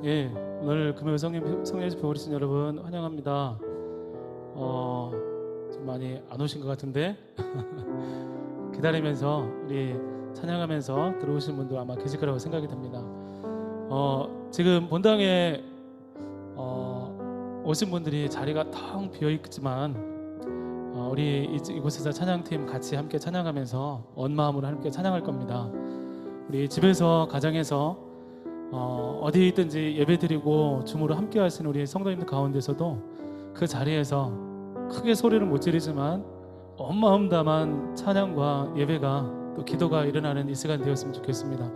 예, 오늘 금요 성령 집회 오신 여러분 환영합니다. 좀 많이 안 오신 것 같은데 기다리면서 우리 찬양하면서 들어오신 분도 아마 계실 거라고 생각이 됩니다. 지금 본당에 오신 분들이 자리가 텅 비어 있지만 우리 이곳에서 찬양팀 같이 함께 찬양하면서 온 마음으로 함께 찬양할 겁니다. 우리 집에서 가정에서 어디 있든지 예배드리고 주무로 함께 하시는 우리 성도님들 가운데서도 그 자리에서 크게 소리를 못 지르지만 온 마음 담은 찬양과 예배가 또 기도가 일어나는 이 시간 되었으면 좋겠습니다.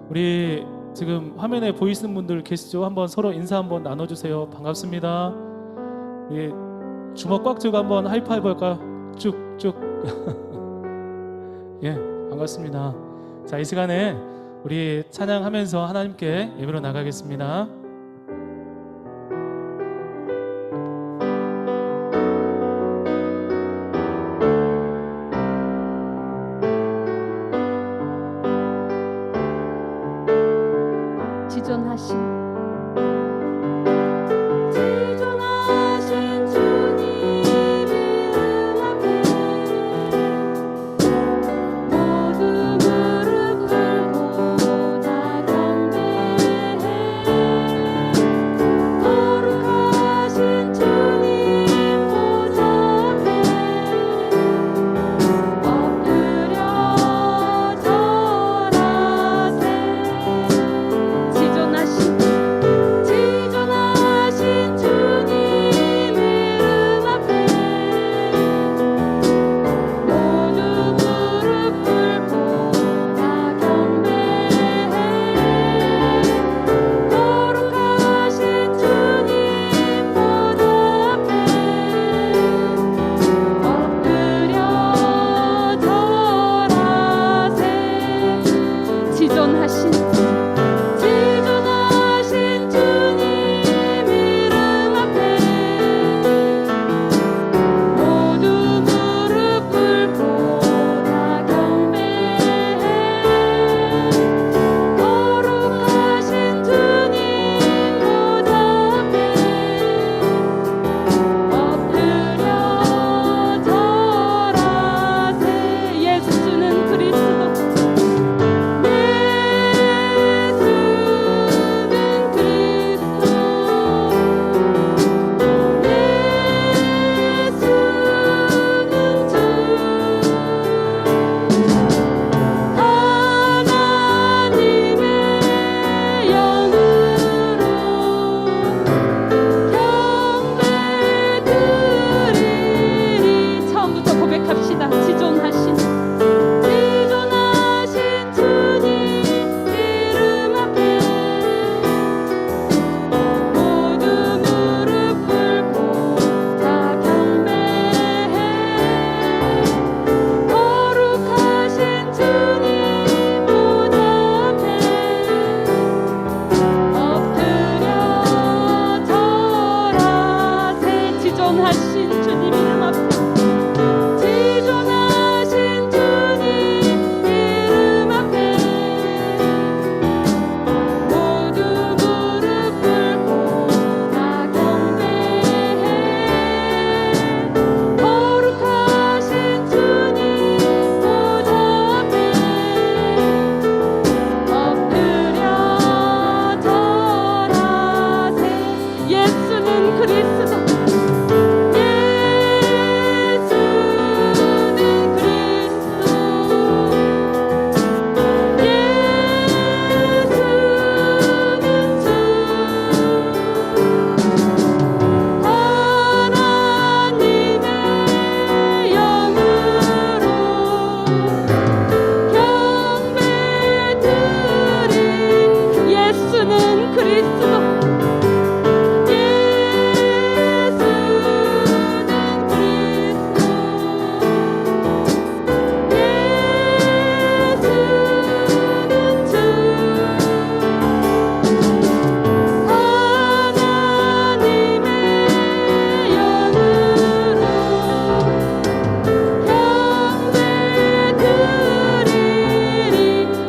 우리 지금 화면에 보이시는 분들 계시죠? 한번 서로 인사 한번 나눠주세요. 반갑습니다. 우리 주먹 꽉 쥐고 한번 하이파이브 할까요? 쭉쭉. 예, 반갑습니다. 자, 이 시간에 우리 찬양하면서 하나님께 예배로 나가겠습니다. 지존하신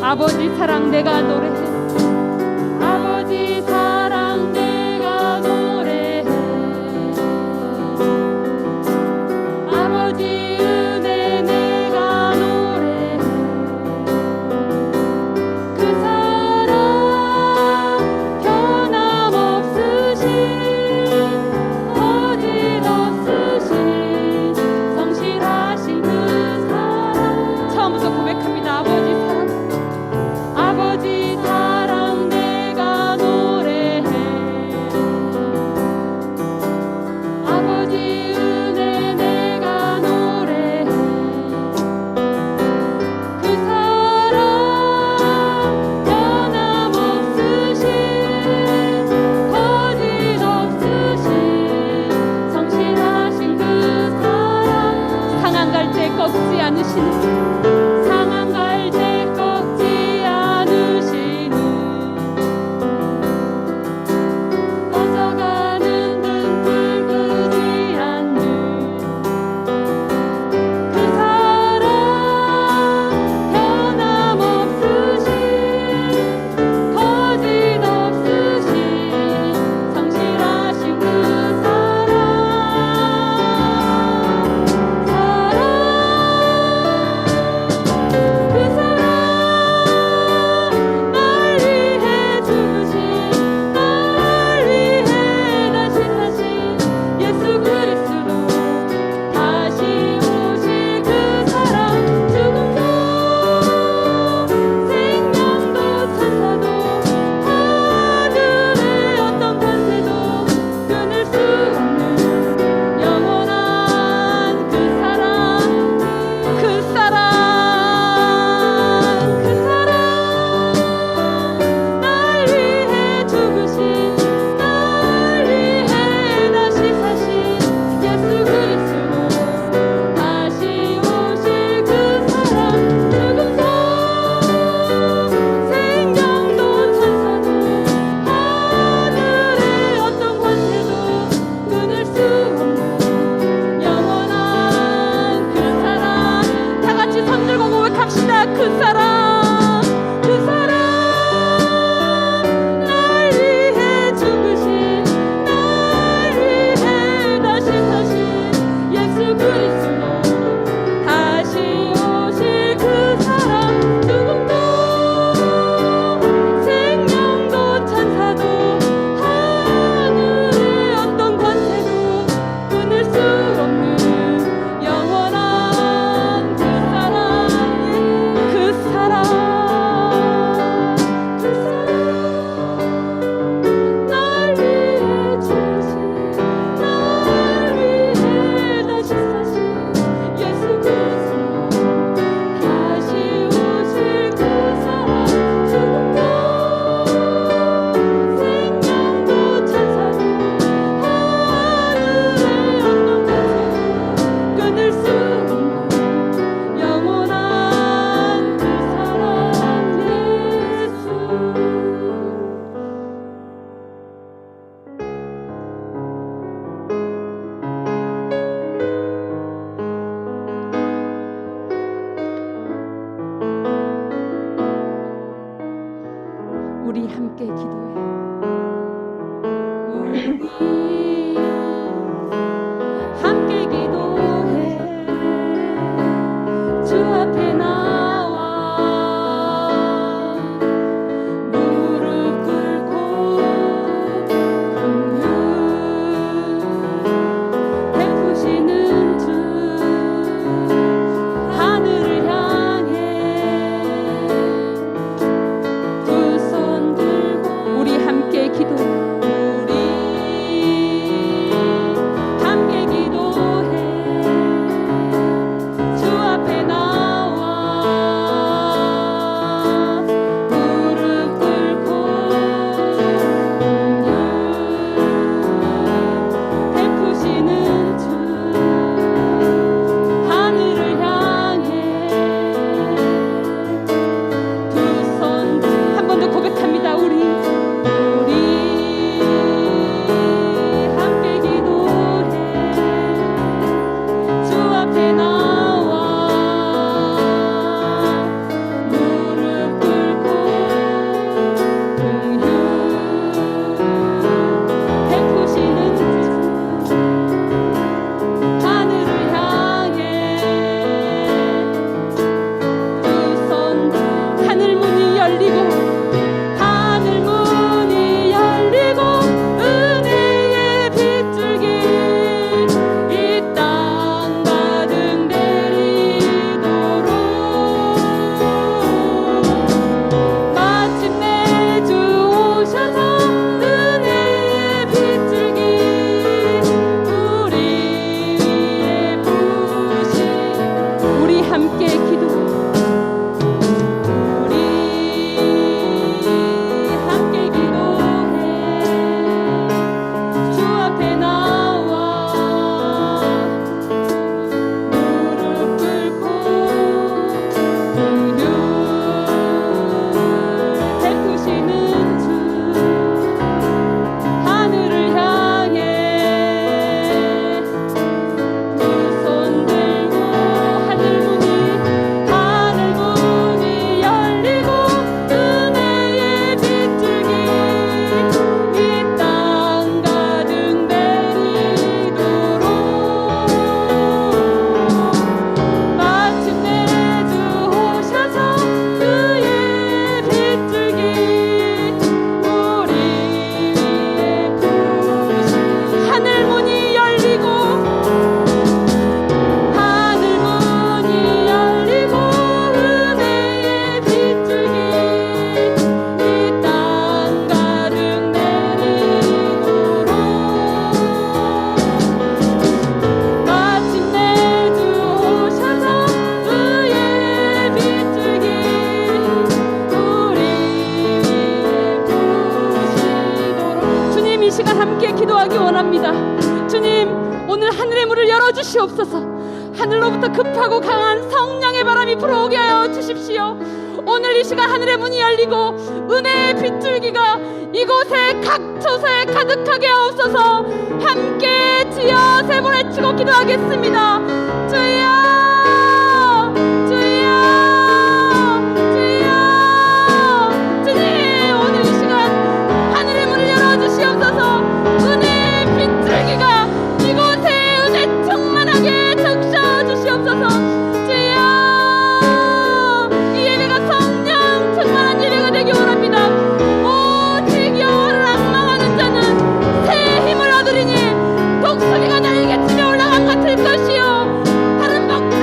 아버지 사랑 내가 노래해. 아버지 사랑 우리 함께 기도해. 우리 함께 기도해. 주 앞에 나와 무릎 꿇고 베푸시는 주 하늘을 향해 두 손 들고 우리 함께 기도. 주시옵소서. 하늘로부터 급하고 강한 성령의 바람이 불어오게 하여 주십시오. 오늘 이 시간 하늘의 문이 열리고 은혜의 빗줄기가 이곳에 각 처소에 가득하게 하옵소서. 함께 주여 세 번 외치고 기도하겠습니다. 주여 주여 주여. 주님 오늘 이 시간 하늘의 문을 열어주시옵소서. 은혜의 빗줄기가 이곳에 은혜 충만하게 적셔주시옵소서. 주여 이 예배가 성령 충만한 예배가 되기 원합니다. 오직 여호와를 앙망하는 자는 새 힘을 얻으리니 독수리가 날개 치며 올라간 같을 것이요 다른 복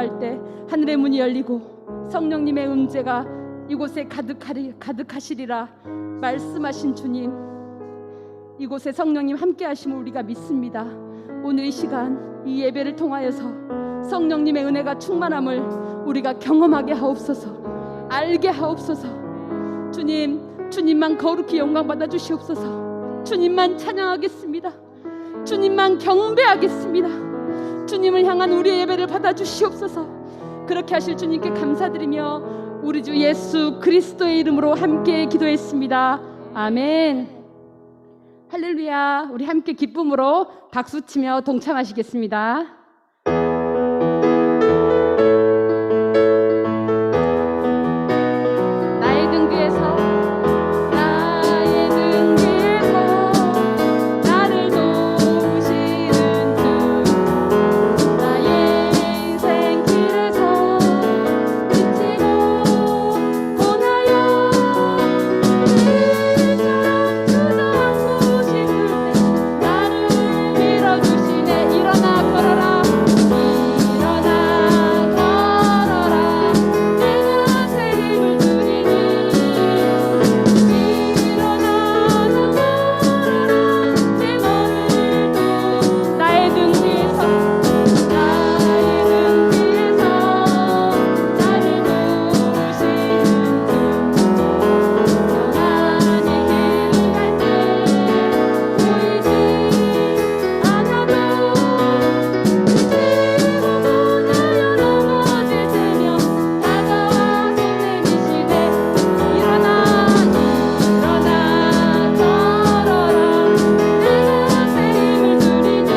기도할 때 하늘의 문이 열리고 성령님의 음재가 이곳에 가득하시리라 말씀하신 주님, 이곳에 성령님 함께 하심을 우리가 믿습니다. 오늘 이 시간 이 예배를 통하여서 성령님의 은혜가 충만함을 우리가 경험하게 하옵소서, 알게 하옵소서. 주님만 거룩히 영광 받아 주시옵소서. 주님만 찬양하겠습니다. 주님만 경배하겠습니다. 주님을 향한 우리의 예배를 받아 주시옵소서. 그렇게 하실 주님께 감사드리며 우리 주 예수 그리스도의 이름으로 함께 기도했습니다. 아멘. 할렐루야. 우리 함께 기쁨으로 박수치며 동참하시겠습니다. 나의 등 뒤에서 나를 도우시는 주, 나의 인생 길에서 지치고 고나여 일처럼 주저앉고 싶을 때 나를 밀어주시네. 일어나 걸어라, 일어나 걸어라. 내가 새 힘을 누리니 일어나 걸어라. 내 너를 나의 등 뒤에서 나를 도우시는 주, 평안히 길 갈 때 보이지 않아도 지치고 고나여 넘어질 때면 다가와 손 내미시네. 일어나 걸어라. 내가 새 힘을 누리니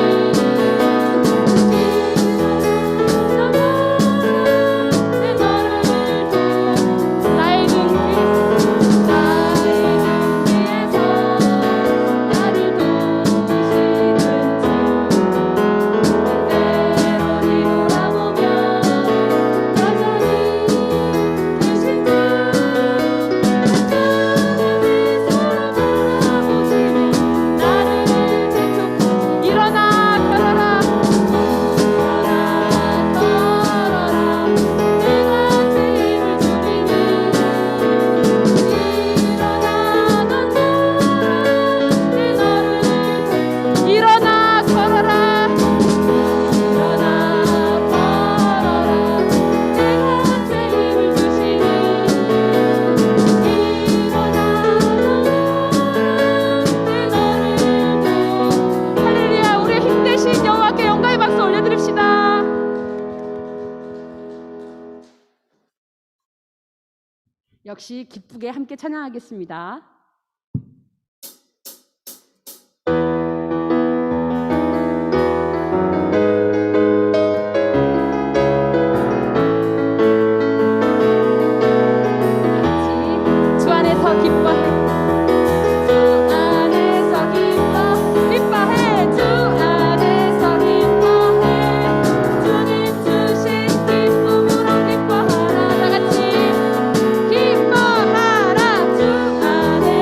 내 너를 나의 등 뒤에서 나를 도우시는 주, 때때로 뒤돌아보면 여전히 계신 주, 나를 재촉 일어나 걸어라. 내가 새 힘을 주리니 일어나 걸어라. 내가 새 힘을 주리니 할렐루야. 우리 힘내신 여호와께 영광의 박수 올려드립시다. 역시 기쁘게 함께 찬양하겠습니다. 같이 주 안에서 기뻐해. 주 안에서 기뻐해. 주 안에서 기뻐해. 주님 주신 기쁨으로 기뻐하라. 다 같이 기뻐하라. 주 안에서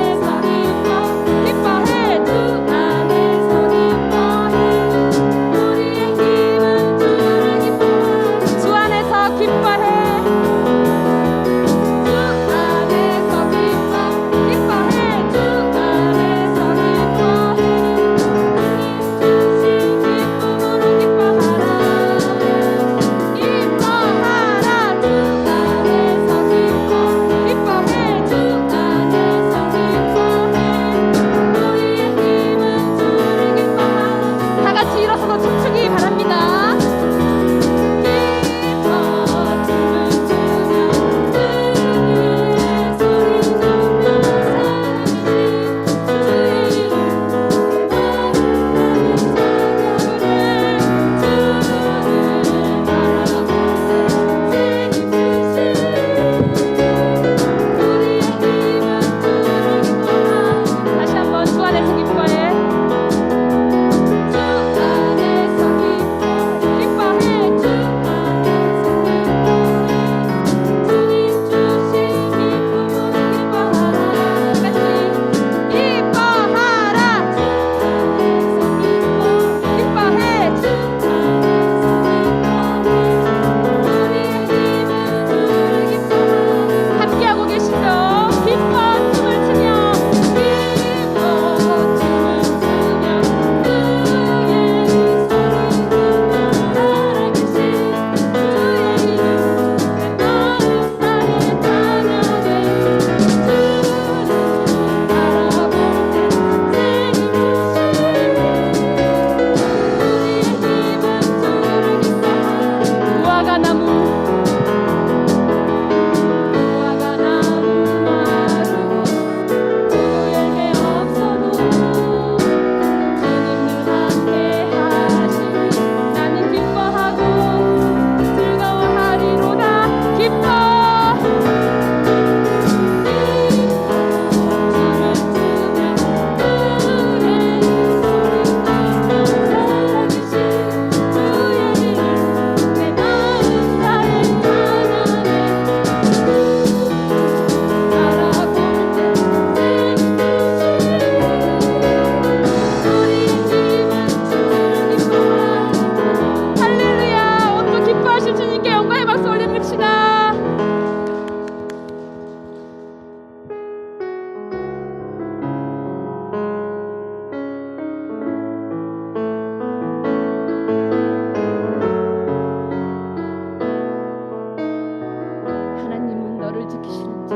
너를 지키시는 자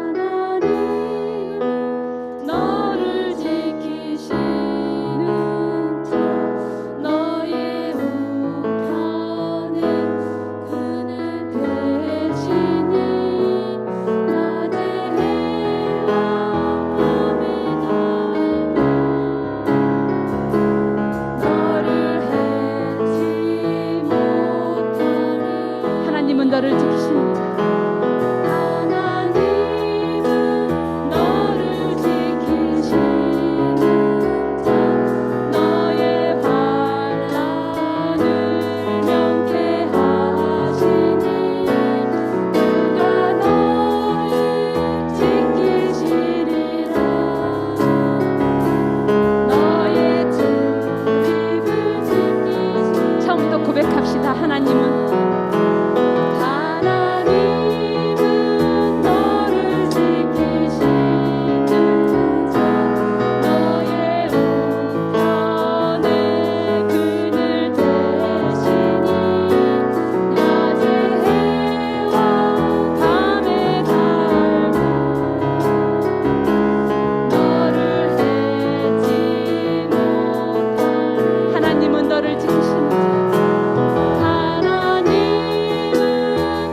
하나님은 너를 지키시는 자 너의 우편에 그늘 대신에 낮에 해와 밤에 달과 너를 해치 못하리 하나님은 너를 지키시는 자 하나님은 너를 지키시는 자 너의 반란을 명쾌하시니 그가 너를 지키시리라 너의 출입을 지키시리 처음부터 고백합시다. 하나님은 너를 지키시는 자 너의 우편에 그늘 대시니 낮에 해와 밤에 달과 너를 해치 못하리 하나님은 너를 지키시는 자 하나님은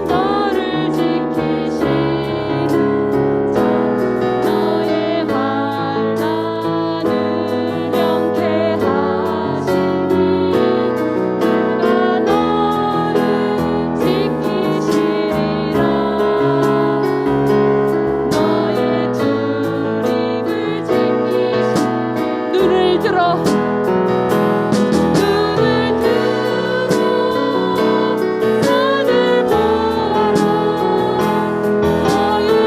너를 지키시는 자 너의 환난을 명쾌하시니 그가 너를 지키시리라 너의 출입을 지키시니 눈을 들어 산을 보아라 너의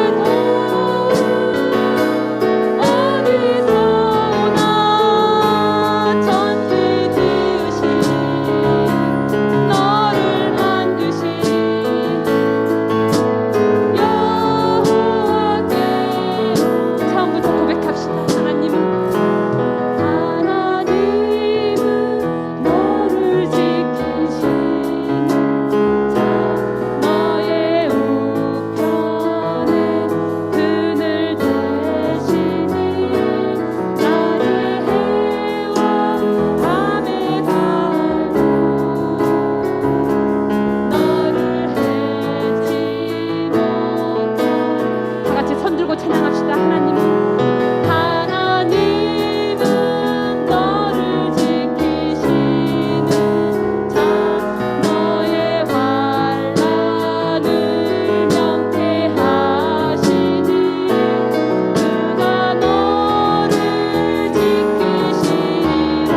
어디서나 천지 지으신 너를 만드신 여호와께 처음부터 고백합시다. 하나님은 너를 지키시는 자 너의 우편에 그늘 대시니 낮에 해와 밤에 달고 너를 해치 못하리 다 같이 손 들고 찬양합시다. 하나님은 너를 지키시는 자 너의 환난을 명쾌하시니 그가 너를 지키시리라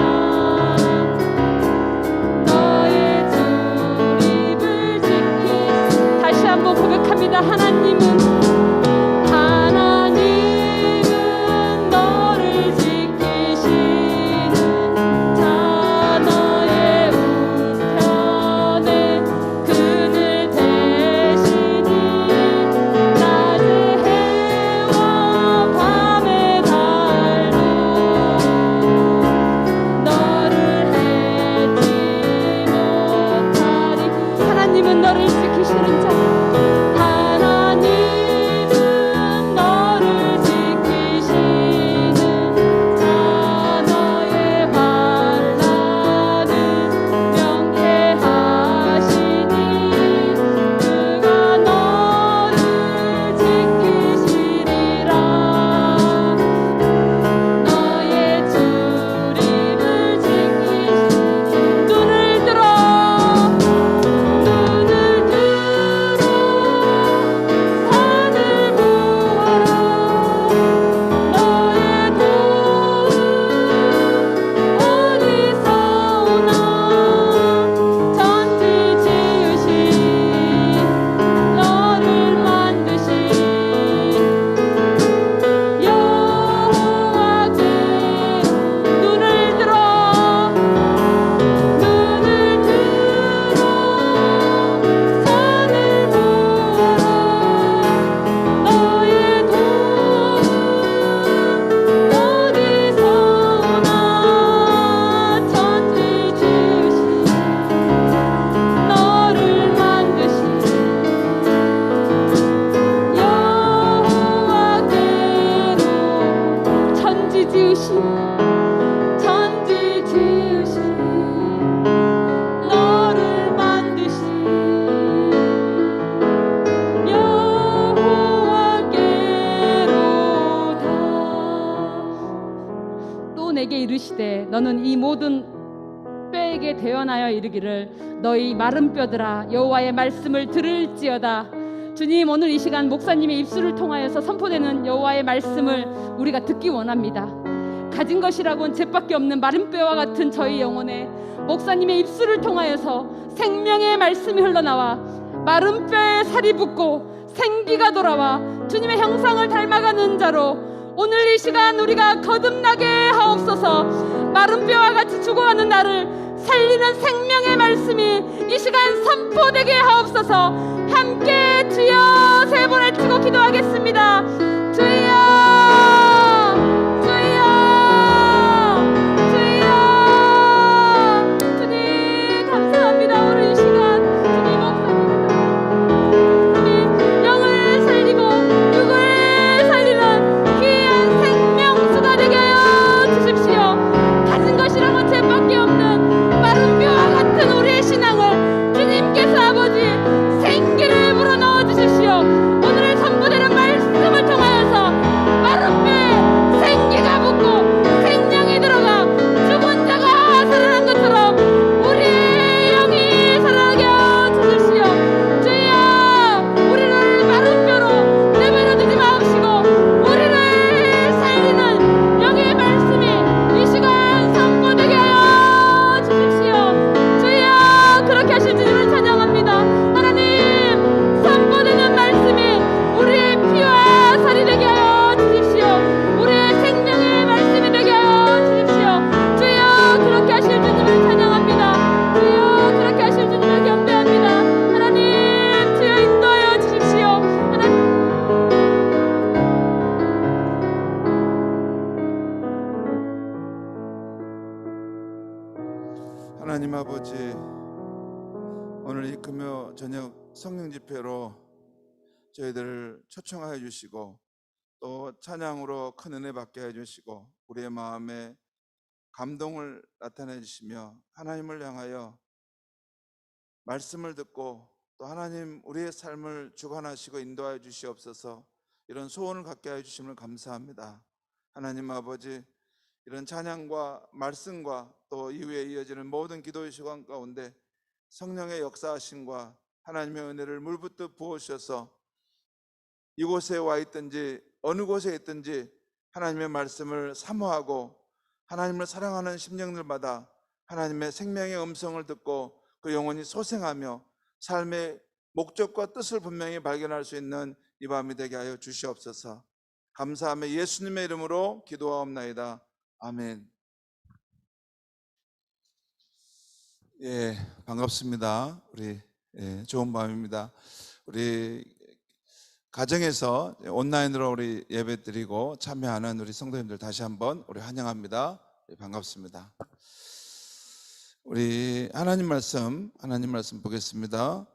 너의 출입을 지키시 다시 한번 고백합니다. 하나님은 너를 지키시는 자 너의 우편에 그늘 대시니 낮에 해와 밤에 달고 너를 해치 못하리 하나님은 너를 지키시는 자 하나님은 이르시되 너는 이 모든 뼈에게 대언하여 이르기를 너희 마른 뼈들아 여호와의 말씀을 들을지어다. 주님, 오늘 이 시간 목사님의 입술을 통하여서 선포되는 여호와의 말씀을 우리가 듣기 원합니다. 가진 것이라고는 jet밖에 없는 마른 뼈와 같은 저희 영혼에 목사님의 입술을 통하여서 생명의 말씀이 흘러나와 마른 뼈에 살이 붙고 생기가 돌아와 주님의 형상을 닮아가는 자로 오늘 이 시간 우리가 거듭나게 하옵소서. 마른 뼈와 같이 죽어가는 나를 살리는 생명의 말씀이 이 시간 선포되게 하옵소서. 함께 주여 세 번 외치고 기도하겠습니다. 주여, 주여, 주여. 주님 감사합니다. 오늘 이 시간 주님 목사님 영을 살리고 육을 살리는 귀한 생명수가 되게 하여 주십시오. 가진 것이라고 jet밖에 없는 마른 뼈와 같은 우리의 신앙을 주님께서 아버지 생기를 불어넣어 주십시오. 오늘 선포되는 말씀을 통하여서 마른 뼈에 생기가 붙고 생명이 들어가 죽은 자가 살아난 것처럼 우리의 영이 살아나게 하여 주십시오. 주여, 우리를 마른 뼈로 내버려 두지 마옵시고 우리를 살리는 영의 말씀이 이 시간 선포되게 하여 주십시오. 주여, 그렇게 하실 주님을 찬양합니다. 하나님, 선포되는 말씀이 우리의 피와 살이 되게 하여 주십시오. 우리의 생명의 말씀이 되게 하여 주십시오. 주여, 그렇게 하실 주님을 찬양합니다. 주여, 그렇게 하실 주님을 경배합니다. 하나님, 주여 인도하여 주십시오. 하나님, 하나님 아버지, 오늘 이 금요 저녁 성령 집회로 저희들을 초청하여 주시고 또 찬양으로 큰 은혜 받게 해 주시고 우리의 마음에 감동을 나타내 주시며 하나님을 향하여 말씀을 듣고 또 하나님 우리의 삶을 주관하시고 인도하여 주시옵소서. 이런 소원을 갖게 해 주심을 감사합니다. 하나님 아버지, 이런 찬양과 말씀과 또 이후에 이어지는 모든 기도의 시간 가운데 성령의 역사하심과 하나님의 은혜를 물붓듯 부어주셔서 이곳에 와 있든지 어느 곳에 있든지 하나님의 말씀을 사모하고 하나님을 사랑하는 심령들마다 하나님의 생명의 음성을 듣고 그 영혼이 소생하며 삶의 목적과 뜻을 분명히 발견할 수 있는 이 밤이 되게 하여 주시옵소서. 감사하며 예수님의 이름으로 기도하옵나이다. 아멘. 예, 반갑습니다. 우리 좋은 밤입니다. 우리 가정에서 온라인으로 우리 예배드리고 참여하는 우리 성도님들 다시 한번 우리 환영합니다. 예, 반갑습니다. 우리 하나님 말씀 보겠습니다.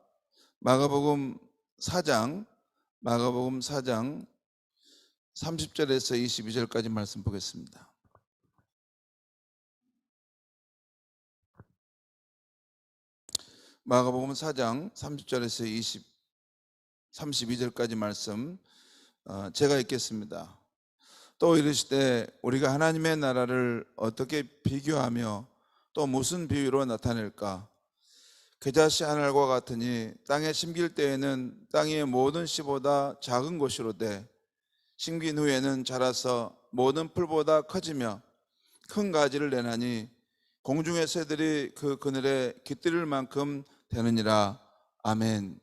마가복음 4장 30절에서 22절까지 말씀 보겠습니다. 마가복음 4장 30절에서 32절까지 말씀 제가 읽겠습니다. 또 이르시되 우리가 하나님의 나라를 어떻게 비교하며 또 무슨 비유로 나타낼까? 겨자씨 한 알과 같으니 땅에 심길 때에는 땅 위의 모든 씨보다 작은 것이로되 심긴 후에는 자라서 모든 풀보다 커지며 큰 가지를 내나니 공중의 새들이 그 그늘에 깃들일 만큼 되느니라. 아멘.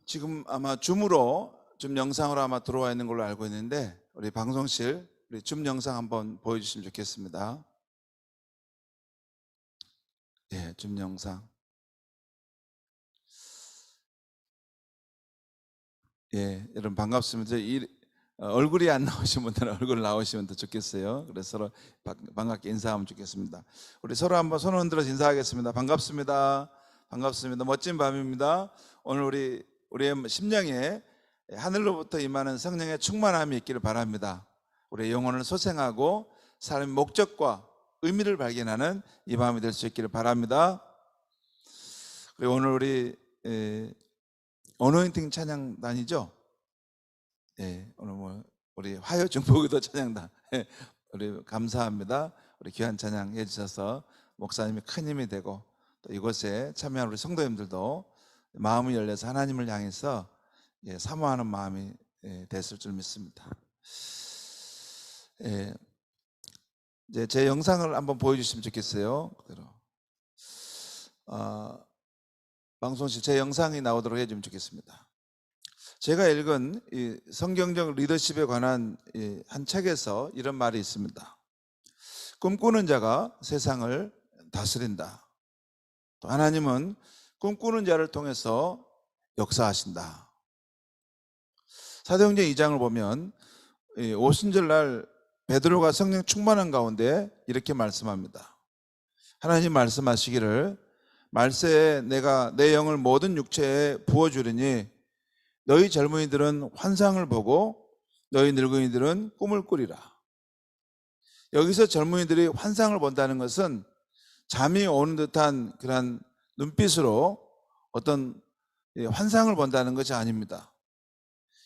지금 아마 줌 영상으로 아마 들어와 있는 걸로 알고 있는데 우리 방송실 우리 줌 영상 한번 보여주시면 좋겠습니다. 예, 줌 영상. 예, 여러분 반갑습니다. 얼굴이 안 나오신 분들은 얼굴 나오시면 더 좋겠어요. 그래서 서로 반갑게 인사하면 좋겠습니다. 우리 서로 한번 손 흔들어서 인사하겠습니다. 반갑습니다. 반갑습니다. 멋진 밤입니다. 오늘 우리의 심령에 하늘로부터 임하는 성령의 충만함이 있기를 바랍니다. 우리의 영혼을 소생하고 삶의 목적과 의미를 발견하는 이 밤이 될 수 있기를 바랍니다. 그리고 오늘 우리 어노인팅 찬양단이죠? 예, 오늘 우리 화요 중보기도 찬양단 우리 감사합니다. 우리 귀한 찬양 해주셔서 목사님이 큰 힘이 되고 또 이곳에 참여한 우리 성도님들도 마음이 열려서 하나님을 향해서 사모하는 마음이 됐을 줄 믿습니다. 이제 제 영상을 한번 보여주시면 좋겠어요. 그대로 방송실 제 영상이 나오도록 해주면 좋겠습니다. 제가 읽은 이 성경적 리더십에 관한 한 책에서 이런 말이 있습니다. 꿈꾸는 자가 세상을 다스린다. 또 하나님은 꿈꾸는 자를 통해서 역사하신다. 사도행전 2장을 보면 오순절날 베드로가 성령 충만한 가운데 이렇게 말씀합니다. 하나님 말씀하시기를 말세에 내가 내 영을 모든 육체에 부어주리니 너희 젊은이들은 환상을 보고 너희 늙은이들은 꿈을 꾸리라. 여기서 젊은이들이 환상을 본다는 것은 잠이 오는 듯한 그런 눈빛으로 어떤 환상을 본다는 것이 아닙니다.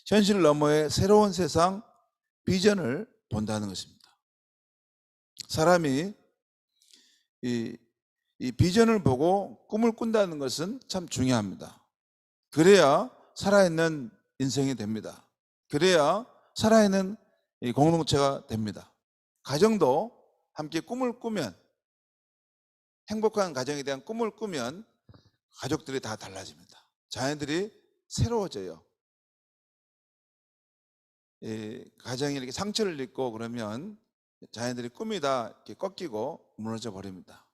현실 너머의 새로운 세상 비전을 본다는 것입니다. 사람이 이 비전을 보고 꿈을 꾼다는 것은 참 중요합니다. 그래야 살아있는 인생이 됩니다. 그래야 살아있는 이 공동체가 됩니다. 가정도 함께 꿈을 꾸면, 행복한 가정에 대한 꿈을 꾸면 가족들이 다 달라집니다. 자녀들이 새로워져요. 가정이 이렇게 상처를 입고 그러면 자녀들이 꿈이 다 이렇게 꺾이고 무너져 버립니다.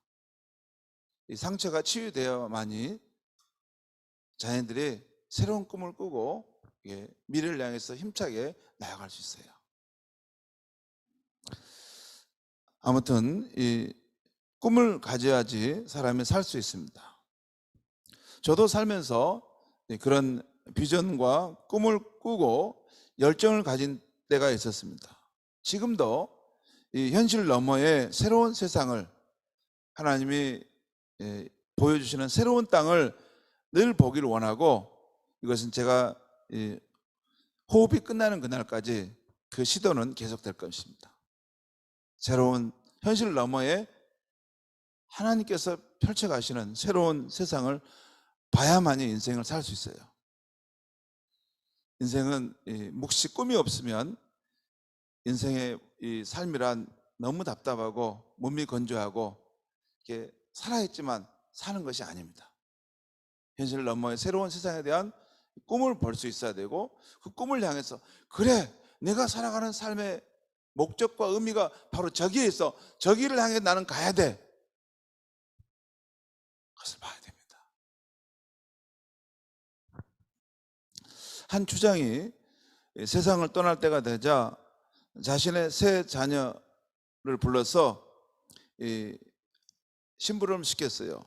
이 상처가 치유되어야만이 자녀들이 새로운 꿈을 꾸고 미래를 향해서 힘차게 나아갈 수 있어요. 아무튼 이 꿈을 가져야지 사람이 살 수 있습니다. 저도 살면서 그런 비전과 꿈을 꾸고 열정을 가진 때가 있었습니다. 지금도 이 현실 너머의 새로운 세상을 하나님이 보여주시는 새로운 땅을 늘 보기를 원하고, 이것은 제가 호흡이 끝나는 그날까지 그 시도는 계속될 것입니다. 새로운 현실 너머에 하나님께서 펼쳐가시는 새로운 세상을 봐야만이 인생을 살 수 있어요. 인생은 묵시 꿈이 없으면 인생의 이 삶이란 너무 답답하고 몸이 건조하고 이렇게 살아있지만 사는 것이 아닙니다. 현실 너머의 새로운 세상에 대한 꿈을 볼 수 있어야 되고, 그 꿈을 향해서 그래 내가 살아가는 삶의 목적과 의미가 바로 저기에 있어, 저기를 향해 나는 가야 돼, 그것을 봐야 됩니다. 한 주장이 세상을 떠날 때가 되자 자신의 세 자녀를 불러서 심부름을 시켰어요.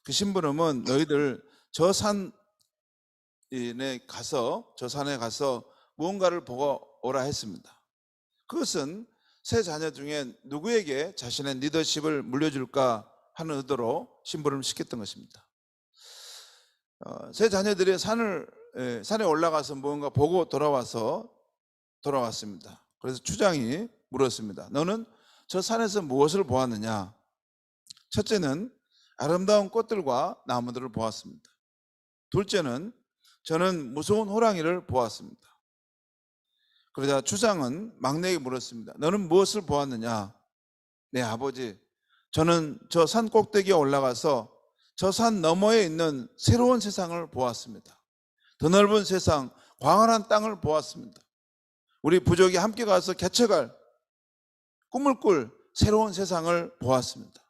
그 심부름은 너희들 저 산에 가서 무언가를 보고 오라 했습니다. 그것은 세 자녀 중에 누구에게 자신의 리더십을 물려줄까 하는 의도로 심부름을 시켰던 것입니다. 세 자녀들이 산에 올라가서 무언가 보고 돌아왔습니다. 그래서 추장이 물었습니다. 너는 저 산에서 무엇을 보았느냐? 첫째는 아름다운 꽃들과 나무들을 보았습니다. 둘째는 저는 무서운 호랑이를 보았습니다. 그러자 추장은 막내에게 물었습니다. 너는 무엇을 보았느냐? 네, 아버지, 저는 저 산 꼭대기에 올라가서 저 산 너머에 있는 새로운 세상을 보았습니다. 더 넓은 세상, 광활한 땅을 보았습니다. 우리 부족이 함께 가서 개척할, 꿈을 꿀 새로운 세상을 보았습니다.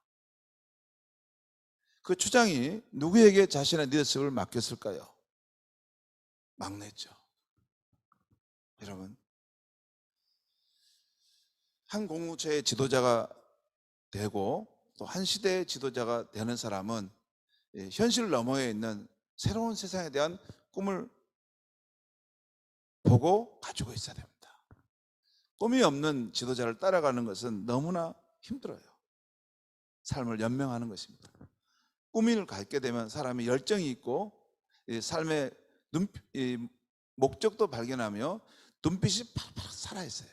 그 추장이 누구에게 자신의 리더십을 맡겼을까요? 막내죠. 여러분, 한 공동체의 지도자가 되고 또 한 시대의 지도자가 되는 사람은 현실 너머에 있는 새로운 세상에 대한 꿈을 보고 가지고 있어야 됩니다. 꿈이 없는 지도자를 따라가는 것은 너무나 힘들어요. 삶을 연명하는 것입니다. 꿈을 갖게 되면 사람이 열정이 있고 삶의 목적도 발견하며 눈빛이 팍팍 살아있어요.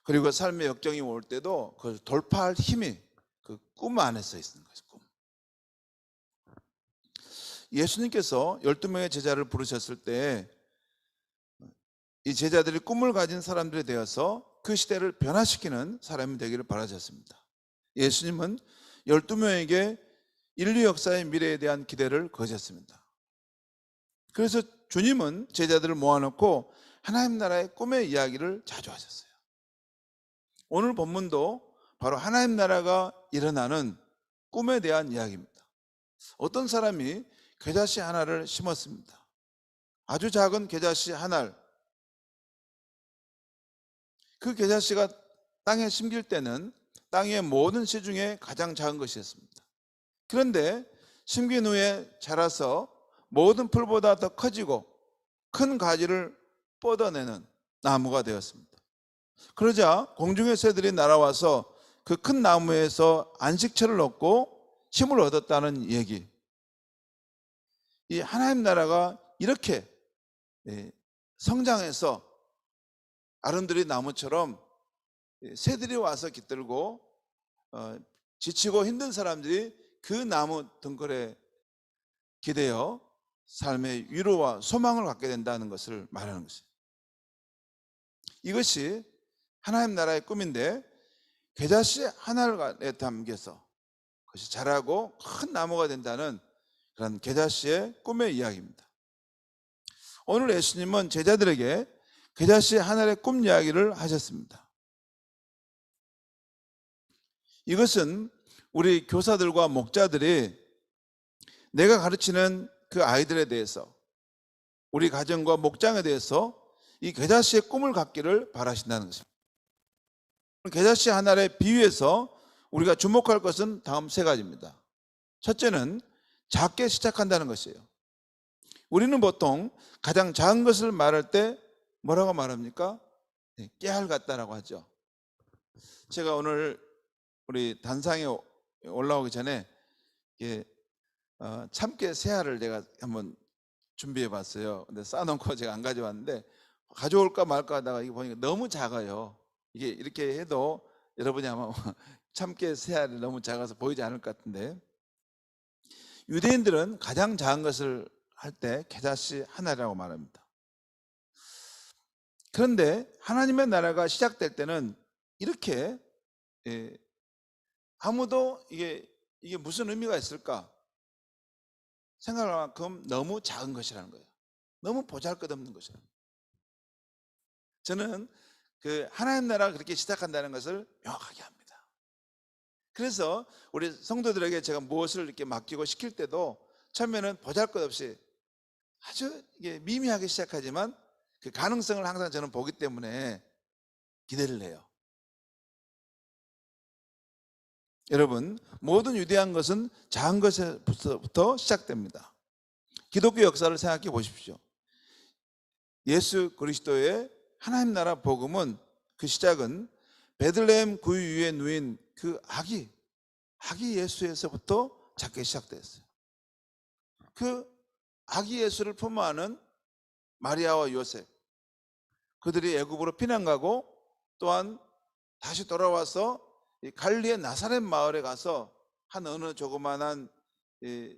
그리고 삶의 역경이 올 때도 그걸 돌파할 힘이 그 꿈 안에 서 있는 거예요. 꿈. 예수님께서 12명의 제자를 부르셨을 때 이 제자들이 꿈을 가진 사람들이 되어서 그 시대를 변화시키는 사람이 되기를 바라셨습니다. 예수님은 12명에게 인류 역사의 미래에 대한 기대를 거셨습니다. 그래서 주님은 제자들을 모아놓고 하나님 나라의 꿈의 이야기를 자주 하셨어요. 오늘 본문도 바로 하나님 나라가 일어나는 꿈에 대한 이야기입니다. 어떤 사람이 겨자씨 하나를 심었습니다. 아주 작은 겨자씨 하나. 그 겨자씨가 땅에 심길 때는 땅의 모든 씨 중에 가장 작은 것이었습니다. 그런데 심긴 후에 자라서 모든 풀보다 더 커지고 큰 가지를 뻗어내는 나무가 되었습니다. 그러자 공중의 새들이 날아와서 그 큰 나무에서 안식처를 얻고 힘을 얻었다는 얘기. 이 하나님 나라가 이렇게 성장해서 아름드리 나무처럼 새들이 와서 깃들고 지치고 힘든 사람들이 그 나무 등골에 기대어 삶의 위로와 소망을 갖게 된다는 것을 말하는 것이에요. 이것이 하나님 나라의 꿈인데 겨자씨 하나에 담겨서 그것이 자라고 큰 나무가 된다는 그런 겨자씨의 꿈의 이야기입니다. 오늘 예수님은 제자들에게 겨자씨 하나의 꿈 이야기를 하셨습니다. 이것은 우리 교사들과 목자들이 내가 가르치는 그 아이들에 대해서 우리 가정과 목장에 대해서 이 겨자씨의 꿈을 갖기를 바라신다는 것입니다. 겨자씨 하나를 비유해서 우리가 주목할 것은 다음 세 가지입니다. 첫째는 작게 시작한다는 것이에요. 우리는 보통 가장 작은 것을 말할 때 뭐라고 말합니까? 깨알 같다라고 하죠. 제가 오늘 우리 단상에 올라오기 전에 참깨 새알을 제가 한번 준비해 봤어요. 근데 쌓아놓고 제가 안 가져왔는데 가져올까 말까 하다가 이거 보니까 너무 작아요. 이게 이렇게 해도 여러분이 아마 참깨 새알이 너무 작아서 보이지 않을 것 같은데, 유대인들은 가장 작은 것을 할 때 겨자씨 하나라고 말합니다. 그런데 하나님의 나라가 시작될 때는 이렇게 아무도 이게 무슨 의미가 있을까 생각할 만큼 너무 작은 것이라는 거예요. 너무 보잘것없는 것이라는 거예요. 저는 그 하나님 나라가 그렇게 시작한다는 것을 명확하게 합니다. 그래서 우리 성도들에게 제가 무엇을 이렇게 맡기고 시킬 때도 처음에는 보잘것없이 아주 이게 미미하게 시작하지만 그 가능성을 항상 저는 보기 때문에 기대를 해요. 여러분, 모든 위대한 것은 작은 것에부터 시작됩니다. 기독교 역사를 생각해 보십시오. 예수 그리스도의 하나님 나라 복음은 그 시작은 베들레헴 그 위에 누인 그 아기 예수에서부터 작게 시작됐어요. 그 아기 예수를 품어 안은 마리아와 요셉, 그들이 애굽으로 피난 가고 또한 다시 돌아와서 갈리의 나사렛 마을에 가서 한 어느 조그만한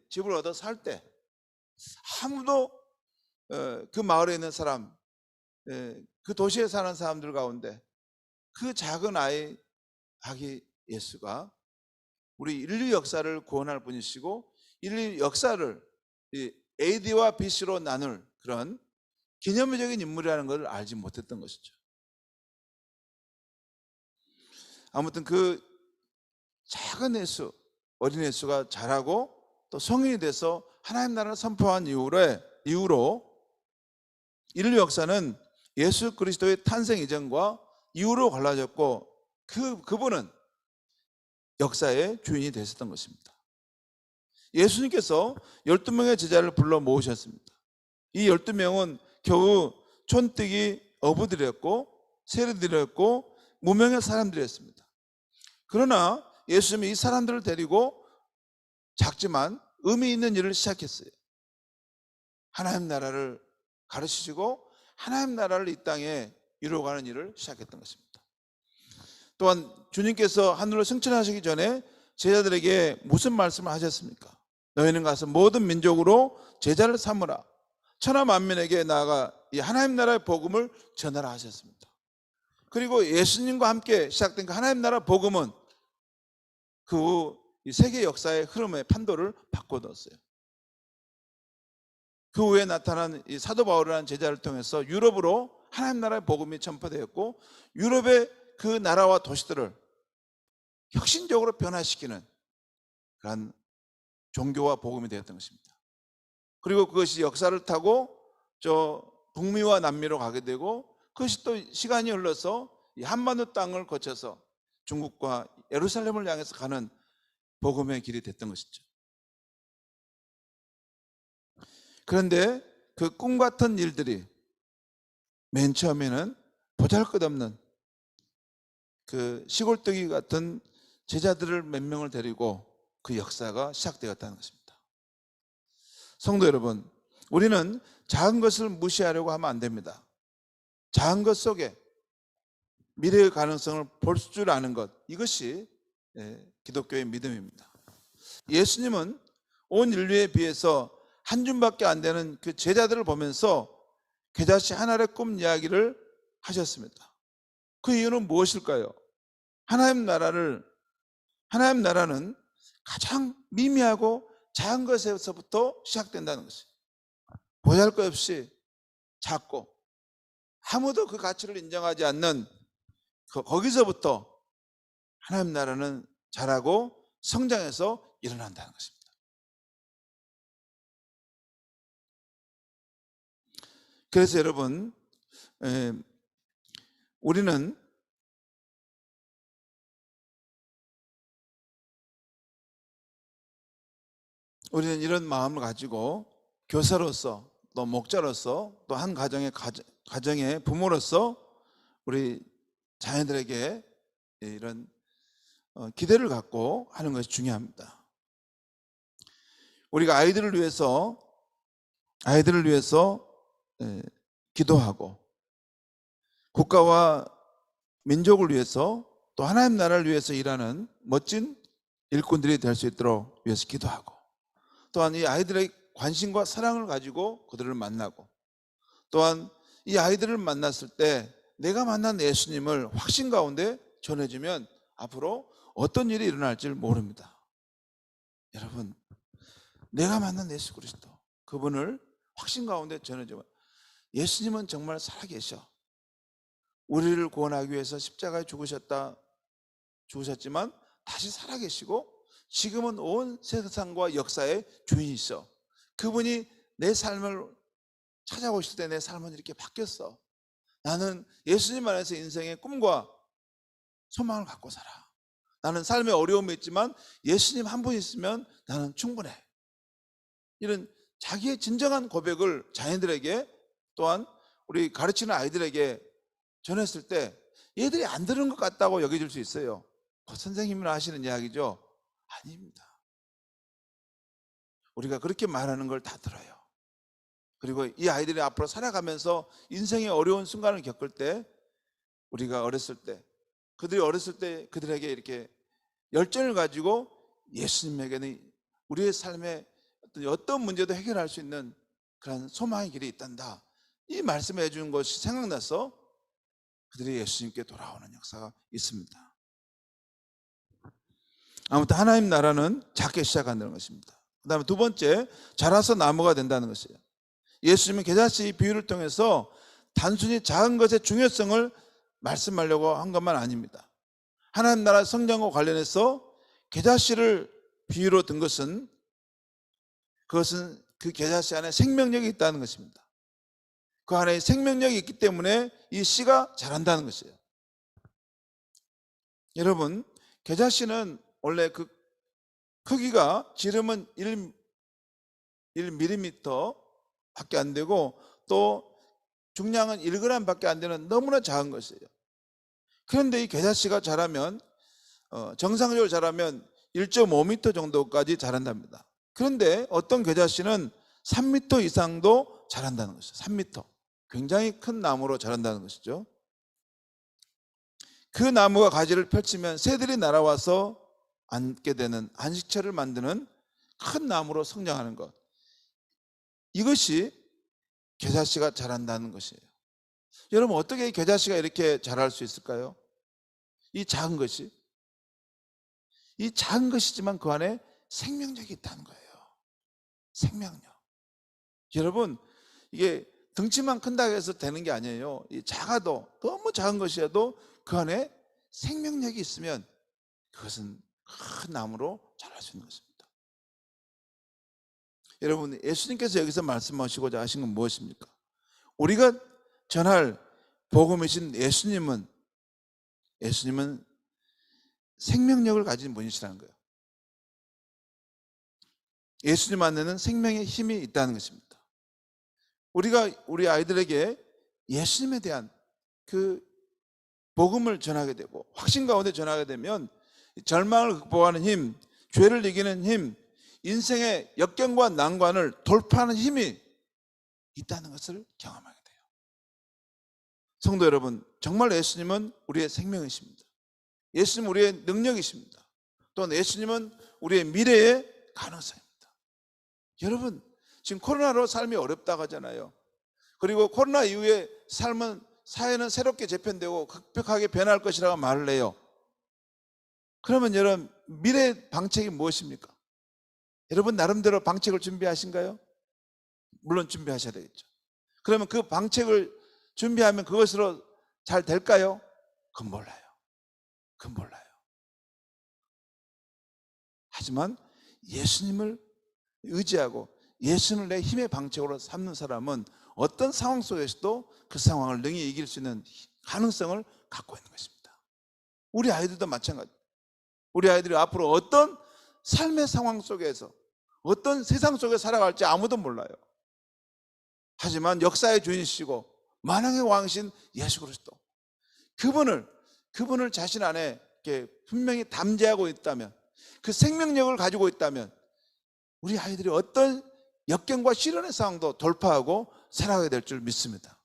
집을 얻어 살 때 아무도 그 마을에 있는 사람, 그 도시에 사는 사람들 가운데 그 작은 아기 예수가 우리 인류 역사를 구원할 분이시고 인류 역사를 AD와 BC로 나눌 그런 기념비적인 인물이라는 것을 알지 못했던 것이죠. 아무튼 그 작은 예수, 어린 예수가 자라고 또 성인이 돼서 하나님 나라를 선포한 이후로 인류 역사는 예수 그리스도의 탄생 이전과 이후로 갈라졌고 그분은 역사의 주인이 되셨던 것입니다. 예수님께서 12명의 제자를 불러 모으셨습니다. 이 12명은 겨우 촌뜨기 어부들이었고 세리들이었고 무명의 사람들이었습니다. 그러나 예수님이 이 사람들을 데리고 작지만 의미 있는 일을 시작했어요. 하나님 나라를 가르치시고 하나님 나라를 이 땅에 이루어가는 일을 시작했던 것입니다. 또한 주님께서 하늘로 승천하시기 전에 제자들에게 무슨 말씀을 하셨습니까? 너희는 가서 모든 민족으로 제자를 삼으라. 천하 만민에게 나아가 이 하나님 나라의 복음을 전하라 하셨습니다. 그리고 예수님과 함께 시작된 그 하나님 나라 복음은 그 후 세계 역사의 흐름의 판도를 바꿔놓았어요. 그 후에 나타난 이 사도 바울이라는 제자를 통해서 유럽으로 하나님 나라의 복음이 전파되었고, 유럽의 그 나라와 도시들을 혁신적으로 변화시키는 그런 종교와 복음이 되었던 것입니다. 그리고 그것이 역사를 타고 저 북미와 남미로 가게 되고, 그것이 또 시간이 흘러서 이 한반도 땅을 거쳐서 중국과 예루살렘을 향해서 가는 복음의 길이 됐던 것이죠. 그런데 그 꿈 같은 일들이 맨 처음에는 보잘것없는 그 시골뜨기 같은 제자들을 몇 명을 데리고 그 역사가 시작되었다는 것입니다. 성도 여러분, 우리는 작은 것을 무시하려고 하면 안 됩니다. 작은 것 속에 미래의 가능성을 볼 줄 아는 것, 이것이 기독교의 믿음입니다. 예수님은 온 인류에 비해서 한 줌밖에 안 되는 그 제자들을 보면서 겨자씨 하나의 꿈 이야기를 하셨습니다. 그 이유는 무엇일까요? 하나님 나라는 가장 미미하고 작은 것에서부터 시작된다는 것이에요. 보잘것없이 작고 아무도 그 가치를 인정하지 않는 거기서부터 하나님 나라는 자라고 성장해서 일어난다는 것입니다. 그래서 여러분, 우리는 이런 마음을 가지고 교사로서, 또 목자로서, 또 한 가정의 부모로서 우리 자녀들에게 이런 기대를 갖고 하는 것이 중요합니다. 우리가 아이들을 위해서 기도하고 국가와 민족을 위해서 또 하나님 나라를 위해서 일하는 멋진 일꾼들이 될 수 있도록 위해서 기도하고, 또한 이 아이들의 관심과 사랑을 가지고 그들을 만나고, 또한 이 아이들을 만났을 때 내가 만난 예수님을 확신 가운데 전해주면 앞으로 어떤 일이 일어날지 모릅니다. 여러분, 내가 만난 예수 그리스도, 그분을 확신 가운데 전해주면 예수님은 정말 살아계셔. 우리를 구원하기 위해서 십자가에 죽으셨지만 다시 살아계시고 지금은 온 세상과 역사의 주인이셔. 그분이 내 삶을 찾아오실 때 내 삶은 이렇게 바뀌었어. 나는 예수님 안에서 인생의 꿈과 소망을 갖고 살아. 나는 삶에 어려움이 있지만 예수님 한 분 있으면 나는 충분해. 이런 자기의 진정한 고백을 자녀들에게, 또한 우리 가르치는 아이들에게 전했을 때 얘들이 안 들은 것 같다고 여겨질 수 있어요. 선생님이나 하시는 이야기죠. 아닙니다. 우리가 그렇게 말하는 걸 다 들어요. 그리고 이 아이들이 앞으로 살아가면서 인생의 어려운 순간을 겪을 때, 우리가 그들이 어렸을 때 그들에게 이렇게 열정을 가지고 예수님에게는 우리의 삶에 어떤 문제도 해결할 수 있는 그런 소망의 길이 있단다, 이 말씀을 해주는 것이 생각나서 그들이 예수님께 돌아오는 역사가 있습니다. 아무튼 하나님 나라는 작게 시작한다는 것입니다. 그 다음에 두 번째, 자라서 나무가 된다는 것이에요. 예수님은 겨자씨 비유를 통해서 단순히 작은 것의 중요성을 말씀하려고 한 것만 아닙니다. 하나님 나라 성장과 관련해서 겨자씨를 비유로 든 것은 그 겨자씨 안에 생명력이 있다는 것입니다. 그 안에 생명력이 있기 때문에 이 씨가 자란다는 것이에요. 여러분, 겨자씨는 원래 그 크기가 지름은 1mm 밖에 안 되고 또 중량은 1g 밖에 안 되는 너무나 작은 것이에요. 그런데 이 겨자씨가 자라면 정상적으로 자라면 1.5m 정도까지 자란답니다. 그런데 어떤 겨자씨는 3m 이상도 자란다는 것이죠. 3m. 굉장히 큰 나무로 자란다는 것이죠. 그 나무가 가지를 펼치면 새들이 날아와서 앉게 되는 안식처를 만드는 큰 나무로 성장하는 것. 이것이 겨자씨가 자란다는 것이에요. 여러분, 어떻게 겨자씨가 이렇게 자랄 수 있을까요? 이 작은 것이, 이 작은 것이지만 그 안에 생명력이 있다는 거예요. 생명력. 여러분, 이게 등치만 큰다고 해서 되는 게 아니에요. 이 작아도, 너무 작은 것이어도 그 안에 생명력이 있으면 그것은 큰 나무로 자랄 수 있는 것입니다. 여러분, 예수님께서 여기서 말씀하시고자 하신 건 무엇입니까? 우리가 전할 복음이신 예수님은 생명력을 가진 분이시라는 거예요. 예수님 안에는 생명의 힘이 있다는 것입니다. 우리가 우리 아이들에게 예수님에 대한 그 복음을 전하게 되고 확신 가운데 전하게 되면 절망을 극복하는 힘, 죄를 이기는 힘, 인생의 역경과 난관을 돌파하는 힘이 있다는 것을 경험하게 돼요. 성도 여러분, 정말 예수님은 우리의 생명이십니다. 예수님은 우리의 능력이십니다. 또한 예수님은 우리의 미래의 가능성입니다. 여러분, 지금 코로나로 삶이 어렵다고 하잖아요. 그리고 코로나 이후에 사회는 새롭게 재편되고 급격하게 변할 것이라고 말을 해요. 그러면 여러분, 미래 방책이 무엇입니까? 여러분 나름대로 방책을 준비하신가요? 물론 준비하셔야 되겠죠. 그러면 그 방책을 준비하면 그것으로 잘 될까요? 그건 몰라요. 그건 몰라요. 하지만 예수님을 의지하고 예수님을 내 힘의 방책으로 삼는 사람은 어떤 상황 속에서도 그 상황을 능히 이길 수 있는 가능성을 갖고 있는 것입니다. 우리 아이들도 마찬가지입니다. 우리 아이들이 앞으로 어떤 삶의 상황 속에서 어떤 세상 속에 살아갈지 아무도 몰라요. 하지만 역사의 주인이시고 만왕의 왕이신 예수 그리스도, 그분을 자신 안에 이렇게 분명히 담재하고 있다면, 그 생명력을 가지고 있다면 우리 아이들이 어떤 역경과 시련의 상황도 돌파하고 살아가게 될 줄 믿습니다.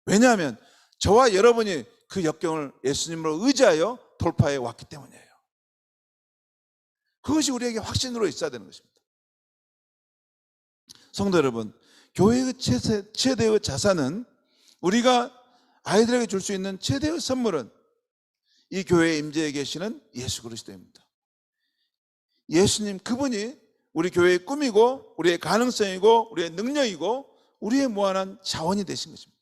왜냐하면 저와 여러분이 그 역경을 예수님으로 의지하여 돌파해 왔기 때문이에요. 그것이 우리에게 확신으로 있어야 되는 것입니다. 성도 여러분, 교회의 최대의 자산은, 우리가 아이들에게 줄 수 있는 최대의 선물은 이 교회에 임재해 계시는 예수 그리스도입니다. 예수님, 그분이 우리 교회의 꿈이고 우리의 가능성이고 우리의 능력이고 우리의 무한한 자원이 되신 것입니다.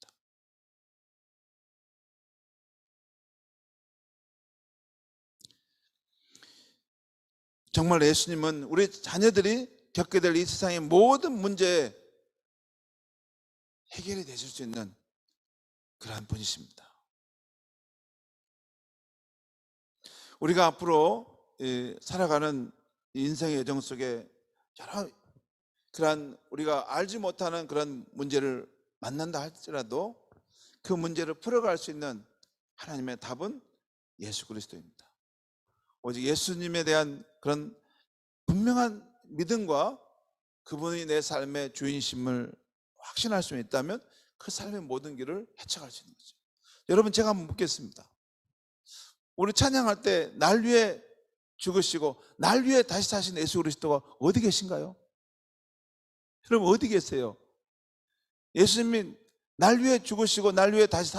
정말 예수님은 우리 자녀들이 겪게 될 이 세상의 모든 문제에 해결이 되실 수 있는 그러한 분이십니다. 우리가 앞으로 살아가는 인생의 여정 속에 여러 그러한 우리가 알지 못하는 그런 문제를 만난다 할지라도 그 문제를 풀어갈 수 있는 하나님의 답은 예수 그리스도입니다. 오직 예수님에 대한 그런 분명한 믿음과 그분이 내 삶의 주인심을 확신할 수 있다면 그 삶의 모든 길을 헤쳐갈 수 있는 거죠. 여러분, 제가 한번 묻겠습니다. 우리 찬양할 때 날 위해 죽으시고 날 위해 다시 사신 예수 그리스도가 어디 계신가요? 여러분, 어디 계세요? 예수님이 날 위해 죽으시고 날 위해 다시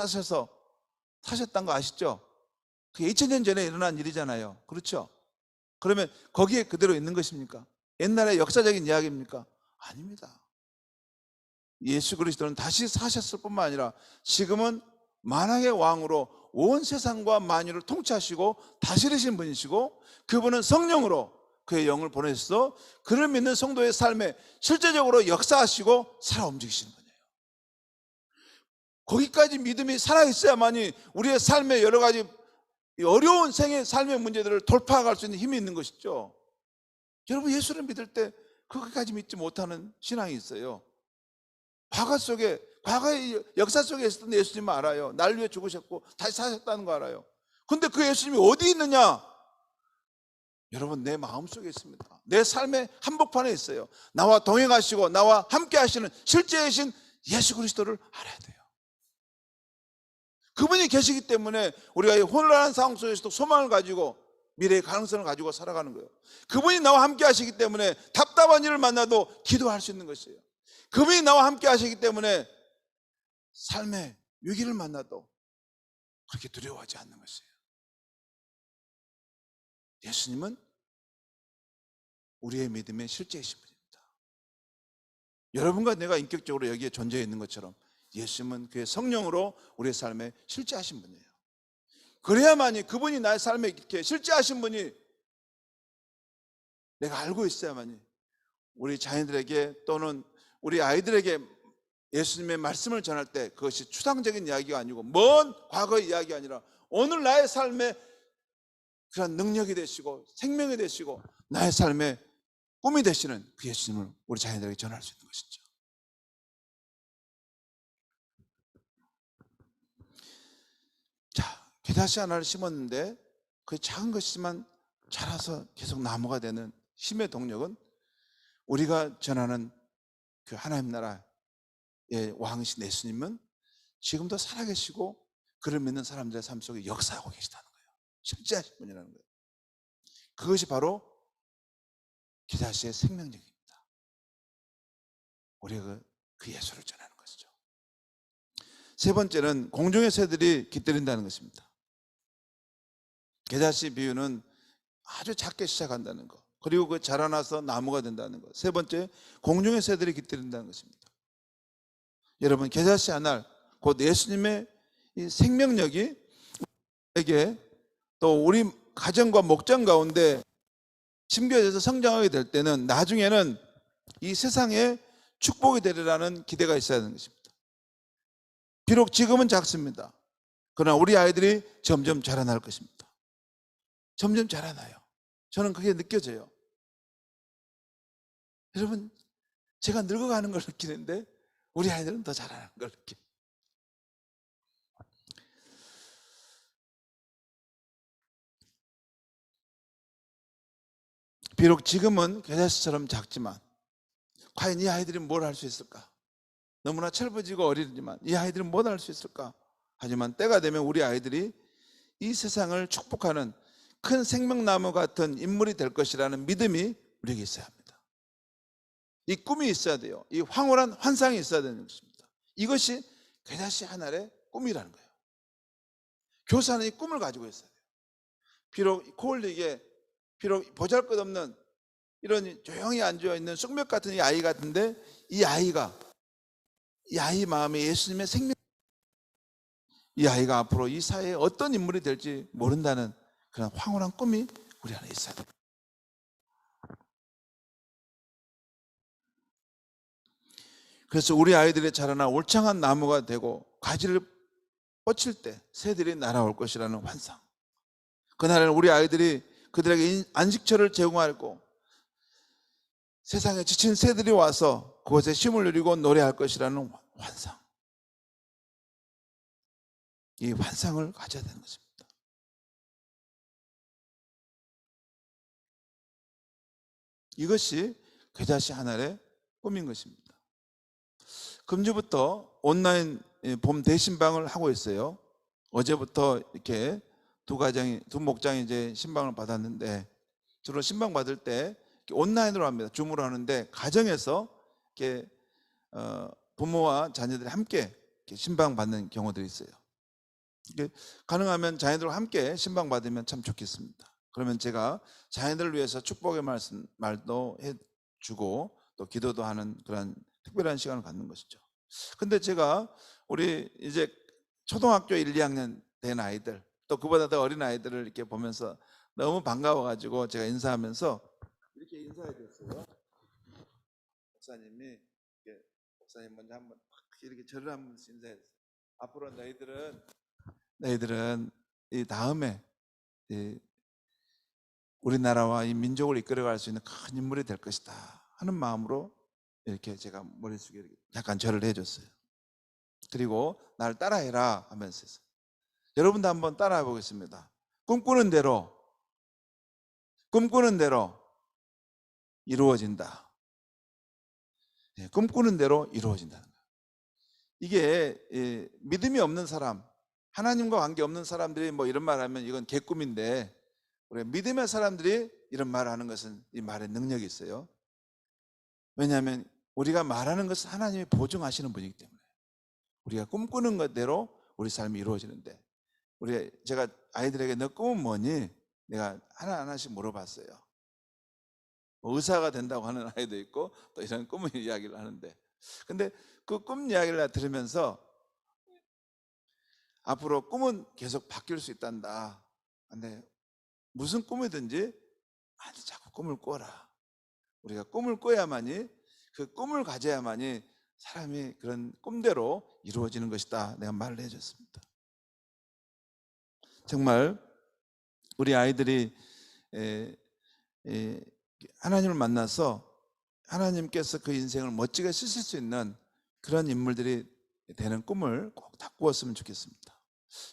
사셨다는 거 아시죠? 그게 2000년 전에 일어난 일이잖아요. 그렇죠? 그러면 거기에 그대로 있는 것입니까? 옛날의 역사적인 이야기입니까? 아닙니다. 예수 그리스도는 다시 사셨을 뿐만 아니라 지금은 만왕의 왕으로 온 세상과 만유를 통치하시고 다스리신 분이시고, 그분은 성령으로 그의 영을 보내셔서 그를 믿는 성도의 삶에 실제적으로 역사하시고 살아 움직이시는 분이에요. 거기까지 믿음이 살아있어야만이 우리의 삶의 여러 가지 어려운 삶의 문제들을 돌파할 수 있는 힘이 있는 것이죠. 여러분, 예수를 믿을 때 그것까지 믿지 못하는 신앙이 있어요. 과거의 역사 속에 있었던 예수님을 알아요. 날 위해 죽으셨고 다시 사셨다는 거 알아요. 근데 그 예수님이 어디 있느냐? 여러분, 내 마음속에 있습니다. 내 삶의 한복판에 있어요. 나와 동행하시고 나와 함께 하시는 실제이신 예수 그리스도를 알아야 돼요. 그분이 계시기 때문에 우리가 이 혼란한 상황 속에서도 소망을 가지고 미래의 가능성을 가지고 살아가는 거예요. 그분이 나와 함께 하시기 때문에 답답한 일을 만나도 기도할 수 있는 것이에요. 그분이 나와 함께 하시기 때문에 삶의 위기를 만나도 그렇게 두려워하지 않는 것이에요. 예수님은 우리의 믿음의 실제이신 분입니다. 여러분과 내가 인격적으로 여기에 존재해 있는 것처럼 예수님은 그의 성령으로 우리의 삶에 실제하신 분이에요. 그래야만이 그분이 나의 삶에 이렇게 실제하신 분이 내가 알고 있어야만이 우리 자녀들에게 또는 우리 아이들에게 예수님의 말씀을 전할 때 그것이 추상적인 이야기가 아니고 먼 과거의 이야기가 아니라 오늘 나의 삶에 그런 능력이 되시고 생명이 되시고 나의 삶의 꿈이 되시는 그 예수님을 우리 자녀들에게 전할 수 있는 것이죠. 자, 겨자씨 하나를 심었는데 그 작은 것이지만 자라서 계속 나무가 되는 힘의 동력은 우리가 전하는 그 하나님 나라의 왕이신 예수님은 지금도 살아계시고 그를 믿는 사람들의 삶 속에 역사하고 계시다는 거예요. 실제하신 분이라는 거예요. 그것이 바로 겨자씨의 생명력입니다. 우리가 그 예수를 전하는 것이죠. 세 번째는 공중의 새들이 깃들인다는 것입니다. 겨자씨 비유는 아주 작게 시작한다는 것, 그리고 그 자라나서 나무가 된다는 것. 세 번째, 공중의 새들이 깃들인다는 것입니다. 여러분, 겨자씨 한 알, 곧 예수님의 이 생명력이 에게 또 우리 가정과 목장 가운데 심겨져서 성장하게 될 때는 나중에는 이 세상에 축복이 되리라는 기대가 있어야 하는 것입니다. 비록 지금은 작습니다. 그러나 우리 아이들이 점점 자라날 것입니다. 점점 자라나요. 저는 그게 느껴져요. 여러분, 제가 늙어가는 걸 느끼는데 우리 아이들은 더 자라는 걸 느껴요. 비록 지금은 겨자씨처럼 작지만 과연 이 아이들이 뭘 할 수 있을까? 너무나 철부지고 어리지만 이 아이들은 뭘 할 수 있을까? 하지만 때가 되면 우리 아이들이 이 세상을 축복하는 큰 생명나무 같은 인물이 될 것이라는 믿음이 우리에게 있어야 합니다. 이 꿈이 있어야 돼요. 이 황홀한 환상이 있어야 되는 것입니다. 이것이 겨자씨 한 알의 꿈이라는 거예요. 교사는 이 꿈을 가지고 있어야 돼요. 비록 코 흘리게, 비록 보잘것없는 이런 조용히 앉아있는 쑥맥 같은 이 아이 같은데 이 아이 마음에 예수님의 생명, 이 아이가 앞으로 이 사회에 어떤 인물이 될지 모른다는 그런 황홀한 꿈이 우리 안에 있어야 돼요. 그래서 우리 아이들이 자라나 울창한 나무가 되고 가지를 뻗칠 때 새들이 날아올 것이라는 환상. 그날은 우리 아이들이 그들에게 안식처를 제공하고 세상에 지친 새들이 와서 그곳에 쉼을 누리고 노래할 것이라는 환상. 이 환상을 가져야 되는 것입니다. 이것이 겨자씨 한 알의 꿈인 것입니다. 금주부터 온라인 봄 대신방을 하고 있어요. 어제부터 이렇게 두 목장이 이제 신방을 받았는데 주로 신방 받을 때 온라인으로 합니다. 줌으로 하는데 가정에서 이렇게 부모와 자녀들이 함께 이렇게 신방 받는 경우들이 있어요. 이게 가능하면 자녀들과 함께 신방 받으면 참 좋겠습니다. 그러면 제가 자녀들을 위해서 축복의 말도 해주고 또 기도도 하는 그런 특별한 시간을 갖는 것이죠. 근데 제가 우리 이제 초등학교 1, 2학년 된 아이들 또 그보다 더 어린 아이들을 이렇게 보면서 너무 반가워가지고 제가 인사하면서 이렇게 인사해줬어요. 목사님이 목사님 먼저 한번 이렇게 저를 한번 인사해줬어요. 앞으로 너희들은 이 다음에 우리나라와 이 민족을 이끌어갈 수 있는 큰 인물이 될 것이다 하는 마음으로 이렇게 제가 머릿속에 약간 절을 해줬어요. 그리고 날 따라해라 하면서 했어요. 여러분도 한번 따라해 보겠습니다. 꿈꾸는 대로 꿈꾸는 대로 이루어진다. 꿈꾸는 대로 이루어진다는 거예요. 이게 믿음이 없는 사람, 하나님과 관계 없는 사람들이 뭐 이런 말 하면 이건 개꿈인데, 우리 믿음의 사람들이 이런 말을 하는 것은 이 말에 능력이 있어요. 왜냐하면 우리가 말하는 것은 하나님이 보증하시는 분이기 때문에, 우리가 꿈꾸는 것대로 우리 삶이 이루어지는데, 제가 아이들에게 너 꿈은 뭐니? 내가 하나하나씩 물어봤어요. 뭐 의사가 된다고 하는 아이도 있고 또 이런 꿈의 이야기를 하는데, 근데 그 꿈 이야기를 들으면서 앞으로 꿈은 계속 바뀔 수 있단다. 근데 무슨 꿈이든지 자꾸 꿈을 꿔라. 우리가 꿈을 꿔야만이, 그 꿈을 가져야만이 사람이 그런 꿈대로 이루어지는 것이다. 내가 말을 해줬습니다. 정말 우리 아이들이 하나님을 만나서 하나님께서 그 인생을 멋지게 쓰실 수 있는 그런 인물들이 되는 꿈을 꼭 다 꾸었으면 좋겠습니다.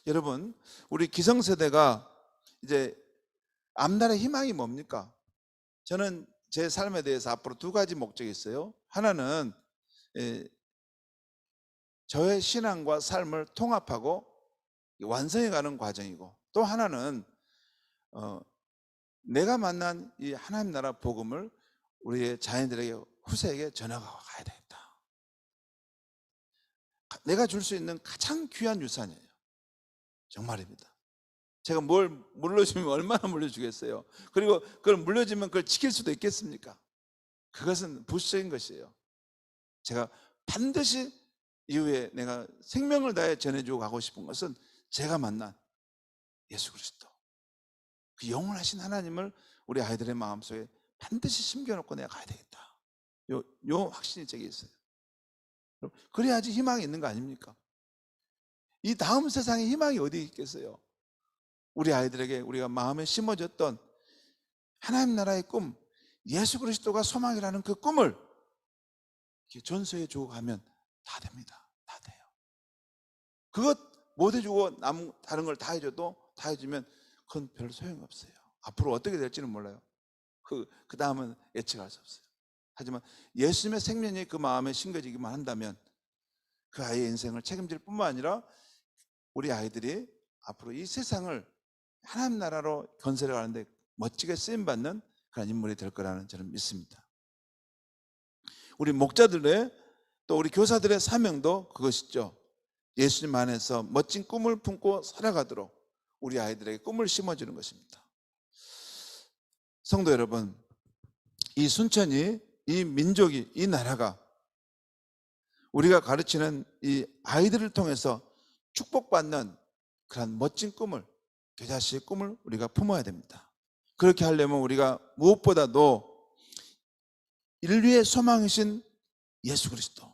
여러분, 우리 기성세대가 이제 앞날의 희망이 뭡니까? 저는 제 삶에 대해서 앞으로 두 가지 목적이 있어요. 하나는 저의 신앙과 삶을 통합하고 완성해가는 과정이고, 또 하나는 내가 만난 이 하나님 나라 복음을 우리의 자녀들에게, 후세에게 전해가고 가야 되겠다. 내가 줄 수 있는 가장 귀한 유산이에요. 정말입니다. 제가 뭘 물려주면 얼마나 물려주겠어요. 그리고 그걸 물려주면 그걸 지킬 수도 있겠습니까? 그것은 부수적인 것이에요. 제가 반드시 이후에 내가 생명을 다해 전해주고 가고 싶은 것은 제가 만난 예수 그리스도, 그 영원하신 하나님을 우리 아이들의 마음속에 반드시 심겨놓고 내가 가야 되겠다. 요 확신이 제게 있어요. 그래야지 희망이 있는 거 아닙니까? 이 다음 세상에 희망이 어디 있겠어요? 우리 아이들에게 우리가 마음에 심어줬던 하나님 나라의 꿈, 예수 그리스도가 소망이라는 그 꿈을 이렇게 전수해 주고 가면 다 됩니다. 다 돼요. 그것 못 해주고 다른 걸 다 해주면 그건 별로 소용이 없어요. 앞으로 어떻게 될지는 몰라요. 그 다음은 예측할 수 없어요. 하지만 예수님의 생명이 그 마음에 심겨지기만 한다면 그 아이의 인생을 책임질 뿐만 아니라 우리 아이들이 앞으로 이 세상을 하나님 나라로 건설해 가는데 멋지게 쓰임받는 그런 인물이 될 거라는 저는 믿습니다. 우리 목자들의, 또 우리 교사들의 사명도 그것이죠. 예수님 안에서 멋진 꿈을 품고 살아가도록 우리 아이들에게 꿈을 심어주는 것입니다. 성도 여러분, 이 순천이, 이 민족이, 이 나라가 우리가 가르치는 이 아이들을 통해서 축복받는 그런 멋진 꿈을, 겨자씨의 꿈을 우리가 품어야 됩니다. 그렇게 하려면 우리가 무엇보다도 인류의 소망이신 예수 그리스도,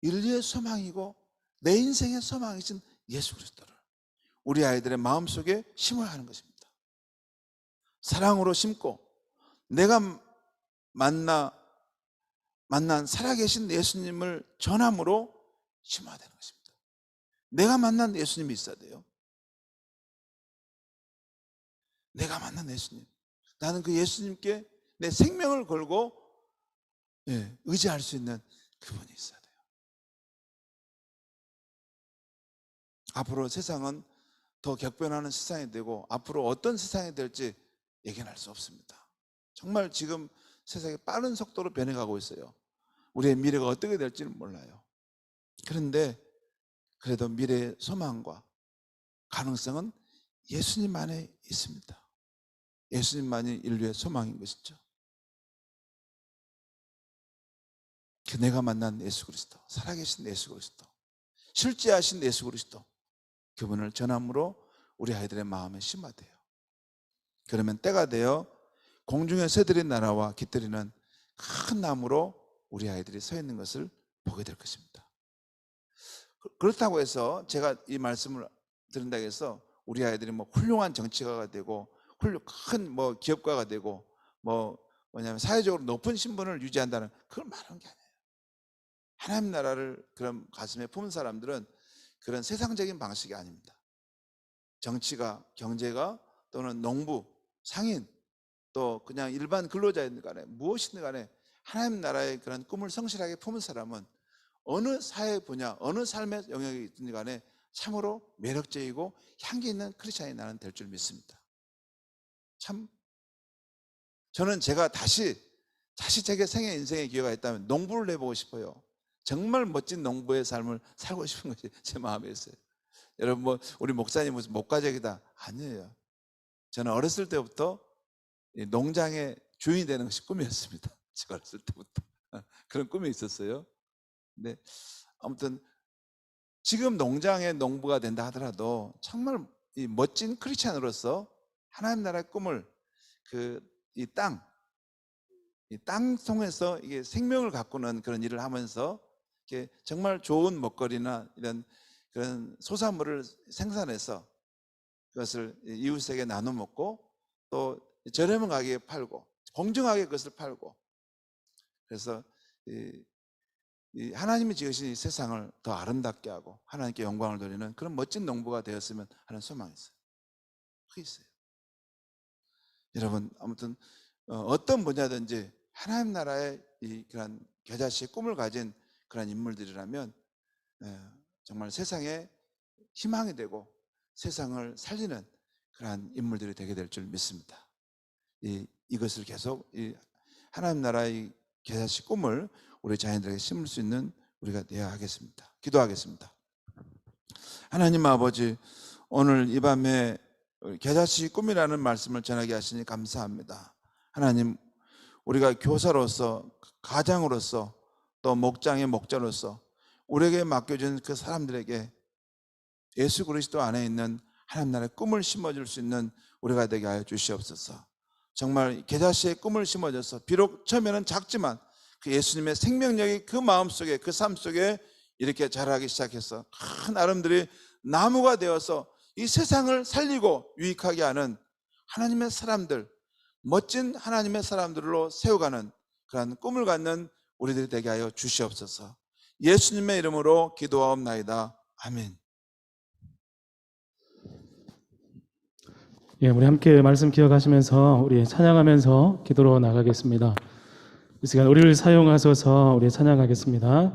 인류의 소망이고 내 인생의 소망이신 예수 그리스도를 우리 아이들의 마음속에 심어야 하는 것입니다. 사랑으로 심고, 내가 만난 살아계신 예수님을 전함으로 심어야 되는 것입니다. 내가 만난 예수님이 있어야 돼요. 내가 만난 예수님, 나는 그 예수님께 내 생명을 걸고 의지할 수 있는 그분이 있어야 돼요. 앞으로 세상은 더 격변하는 세상이 되고, 앞으로 어떤 세상이 될지 예견할 수 없습니다. 정말 지금 세상이 빠른 속도로 변해가고 있어요. 우리의 미래가 어떻게 될지는 몰라요. 그런데 그래도 미래의 소망과 가능성은 예수님 안에 있습니다. 예수님만이 인류의 소망인 것이죠. 그 내가 만난 예수 그리스도, 살아계신 예수 그리스도, 실제하신 예수 그리스도, 그분을 전함으로 우리 아이들의 마음에 심어야 돼요. 그러면 때가 되어 공중의 새들의 나라와 깃들이는 큰 나무로 우리 아이들이 서 있는 것을 보게 될 것입니다. 그렇다고 해서 제가 이 말씀을 드린다고 해서 우리 아이들이 뭐 훌륭한 정치가가 되고 큰 뭐 기업가가 되고 뭐냐면 사회적으로 높은 신분을 유지한다는, 그걸 말하는 게 아니에요. 하나님 나라를 그런 가슴에 품은 사람들은 그런 세상적인 방식이 아닙니다. 정치가, 경제가, 또는 농부, 상인, 또 그냥 일반 근로자인 간에 무엇이든 간에 하나님 나라의 그런 꿈을 성실하게 품은 사람은 어느 사회 분야, 어느 삶의 영역에 있든지 간에 참으로 매력적이고 향기 있는 크리스찬이 나는 될 줄 믿습니다. 참 저는 제가 다시 제게 생애 인생의 기회가 있다면 농부를 해보고 싶어요. 정말 멋진 농부의 삶을 살고 싶은 것이 제 마음에 있어요. 여러분 뭐 우리 목사님 무슨 목가적이다 아니에요. 저는 어렸을 때부터 이 농장의 주인이 되는 것이 꿈이었습니다. 제가 어렸을 때부터 그런 꿈이 있었어요. 근데 아무튼 지금 농장의 농부가 된다 하더라도 정말 이 멋진 크리스찬으로서 하나님 나라의 꿈을 이 땅 통해서 이게 생명을 가꾸는 그런 일을 하면서 이렇게 정말 좋은 먹거리나 이런 그런 소산물을 생산해서 그것을 이웃에게 나눠 먹고 또 저렴한 가격에 팔고 공정하게 그것을 팔고 그래서 이 하나님이 지으신 이 세상을 더 아름답게 하고 하나님께 영광을 돌리는 그런 멋진 농부가 되었으면 하는 소망이 있어요. 그게 있어요. 여러분 아무튼 어떤 분야든지 하나님 나라의 그런 겨자씨의 꿈을 가진 그런 인물들이라면 정말 세상에 희망이 되고 세상을 살리는 그러한 인물들이 되게 될 줄 믿습니다. 이것을 계속 하나님 나라의 겨자씨 꿈을 우리 자녀들에게 심을 수 있는 우리가 되어야 하겠습니다. 기도하겠습니다. 하나님 아버지, 오늘 이 밤에 겨자씨 꿈이라는 말씀을 전하게 하시니 감사합니다. 하나님, 우리가 교사로서, 가장으로서, 또 목장의 목자로서 우리에게 맡겨진 그 사람들에게 예수 그리스도 안에 있는 하나님 나라의 꿈을 심어줄 수 있는 우리가 되게 하여 주시옵소서. 정말 겨자씨의 꿈을 심어줘서 비록 처음에는 작지만 그 예수님의 생명력이 그 마음속에, 그 삶 속에 이렇게 자라기 시작해서 큰 아름들이 나무가 되어서 이 세상을 살리고 유익하게 하는 하나님의 사람들, 멋진 하나님의 사람들로 세워가는 그런 꿈을 갖는 우리들이 되게 하여 주시옵소서. 예수님의 이름으로 기도하옵나이다. 아멘. 예, 우리 함께 말씀 기억하시면서 우리 찬양하면서 기도로 나가겠습니다. 이 시간 우리를 사용하소서 우리 찬양하겠습니다.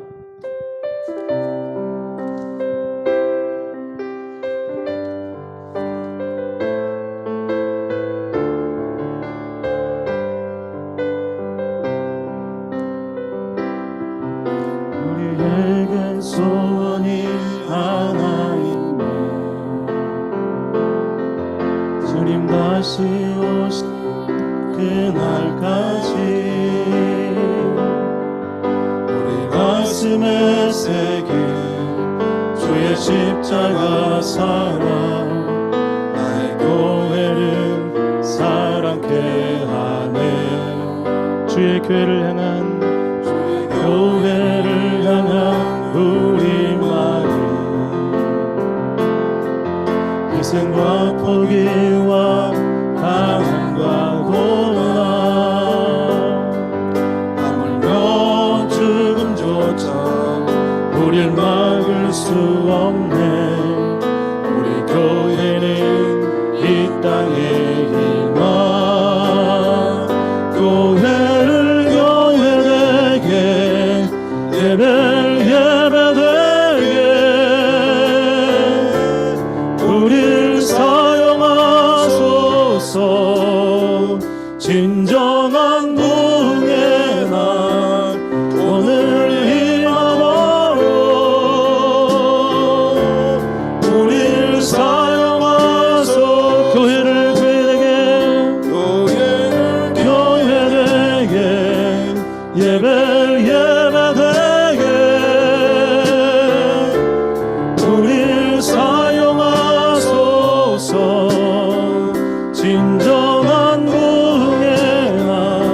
우리에겐 소원이 하나 있네. 주님 다시 오신 그날까지 우리 가슴에 새긴 주의 십자가 사랑, 나의 교회를 사랑케 하네. 주의 교회를 향한 교회를 향한 우리만이 희생과 포기와 강함과 고난, 하물며 죽음조차 우릴 막을 수 없네. 우리 교회는 이 땅의 희망, 교회를 교회되게, 예배를 예배되게 우릴 사용하소서. 진정한 부흥의 날 오늘 임하노라. 우릴 사용하소서. 교회를 교회되게 예배를 예배되게 우릴 사용하소서. 진정한 부흥의 날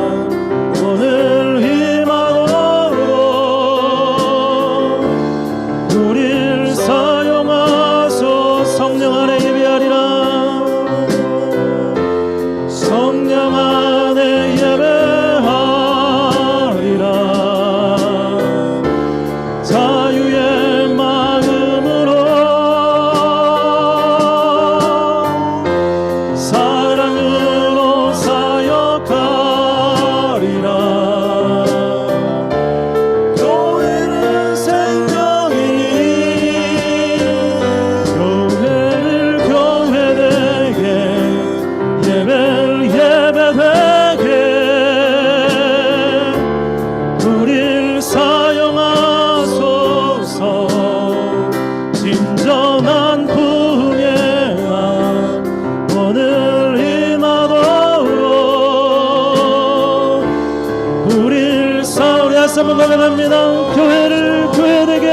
다시 한번 나가랍니다. 교회를 교회되게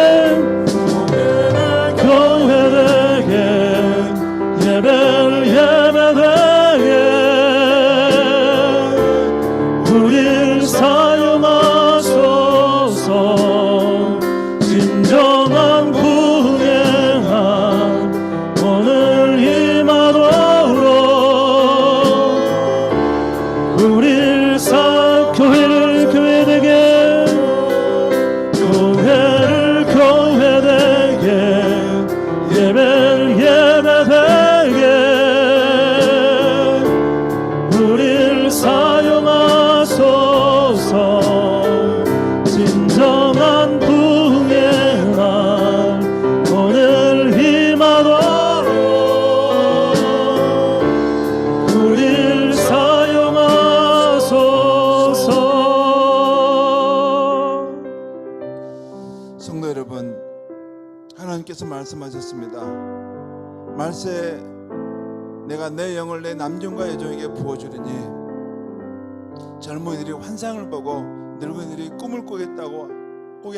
예배를 예배되게 우릴 사용하소서. 진정한 구애한 오늘 임하도록 우릴 교회를 교회되게 예배를 예배되게 우릴 사용하소서. 진정한 부흥의 날 오늘 임하도록 우릴 사용하소서. 성도 여러분, 하나님께서 말씀하셨습니다. 말세 내가 내 영을 내 남종과 여종에게 부어주리니 젊은이들이 환상을 보고 늙은이들이 꿈을 꾸게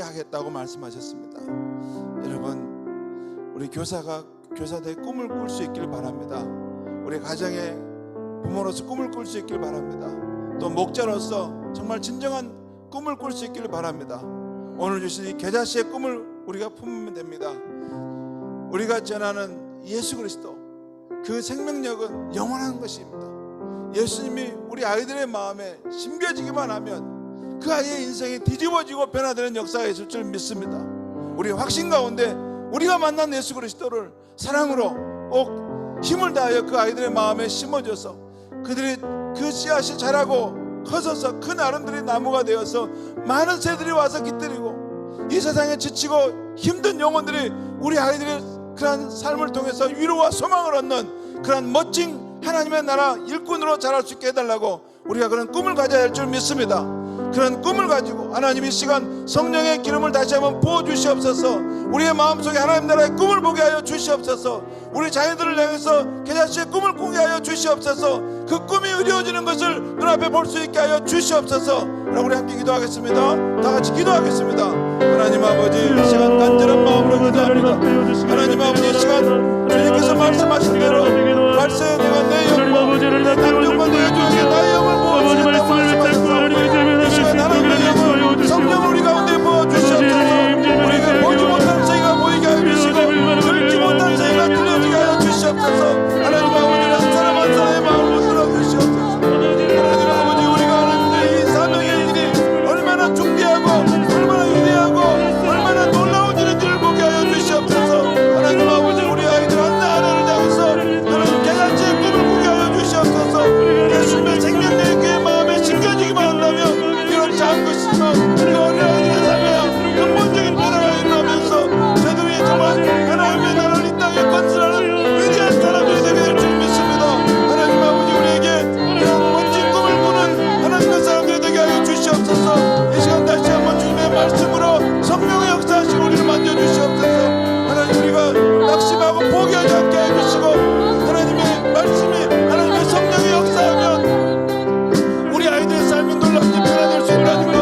하겠다고 말씀하셨습니다. 여러분, 우리 교사들의 꿈을 꿀 수 있길 바랍니다. 우리 가정의 부모로서 꿈을 꿀 수 있길 바랍니다. 또 목자로서 정말 진정한 꿈을 꿀 수 있길 바랍니다. 오늘 주신 이 겨자씨의 꿈을 우리가 품으면 됩니다. 우리가 전하는 예수 그리스도, 그 생명력은 영원한 것입니다. 예수님이 우리 아이들의 마음에 심겨지기만 하면 그 아이의 인생이 뒤집어지고 변화되는 역사가 있을 줄 믿습니다. 우리 확신 가운데 우리가 만난 예수 그리스도를 사랑으로 꼭 힘을 다하여 그 아이들의 마음에 심어줘서 그들이 그 씨앗이 자라고 커서서 큰 아름드린 나무가 되어서 많은 새들이 와서 깃들이고 이 세상에 지치고 힘든 영혼들이 우리 아이들의 그러한 삶을 통해서 위로와 소망을 얻는 그런 멋진 하나님의 나라 일꾼으로 자랄 수 있게 해달라고 우리가 그런 꿈을 가져야 할 줄 믿습니다. 그런 꿈을 가지고 하나님 이 시간 성령의 기름을 다시 한번 부어주시옵소서. 우리의 마음속에 하나님 나라의 꿈을 보게 하여 주시옵소서. 우리 자녀들을 향해서 겨자씨의 꿈을 꾸게 하여 주시옵소서. 그 꿈이 이루어지는 것을 눈앞에 볼 수 있게 하여 주시옵소서. 우리 함께 기도하겠습니다. 다 같이 기도하겠습니다. 하나님 아버지, 이 시간 간절한 마음으로 기도합니다. 하나님 아버지, 이 시간 주님께서 말씀하신 대로 말세에 내가 내 영과 내 남종과 내 여종에게 나의 영을 부어주겠다고 말씀하셨사오니 이 시간 하나님의 영을 성령을 우리 가운데 부어주시옵소서. 우리가 보지 못한 세계가 보이게 하여 주시고 들지 못한 세계가 들려지게 하여 주시옵소서. 하나님 아버지, 한 사람 한 사람의 마음을 들어주시옵소서. 하나님 아버지, 우리가 하나님의 이 사명의 일이 얼마나 중대하고 얼마나 위대하고 얼마나 놀라운 일인지를 보게 하여 주시옵소서. 하나님 아버지, 우리 아이들 하나하나를 향해서 하나님 겨자씨의 꿈을 꾸게 하여 주시옵소서. 예수님의 생명력이 그의 마음에 심겨지기만 한다면 이런 작은 것이지만 그 어린 아이들의 삶에 근본적인 변화가 일어나면서 저들이 정말 하나님의 나라를 이 땅에 건설하는 위대한 사람들이 되게 될 줄 믿습니다. 하나님 아버지, 우리에게 이런 멋진 꿈을 꾸는 하나님의 사람들이 되게 하여 주시옵소서. 이 시간 다시 한번 주님의 말씀으로 성령의 역사하시고 우리를 만져주시옵소서. 하나님, 우리가 낙심하고 포기하지 않게 해주시고 하나님의 말씀이 하나님의 성령의 역사하면 우리 아이들의 삶이 놀랍게 변화될 수 있다는 것,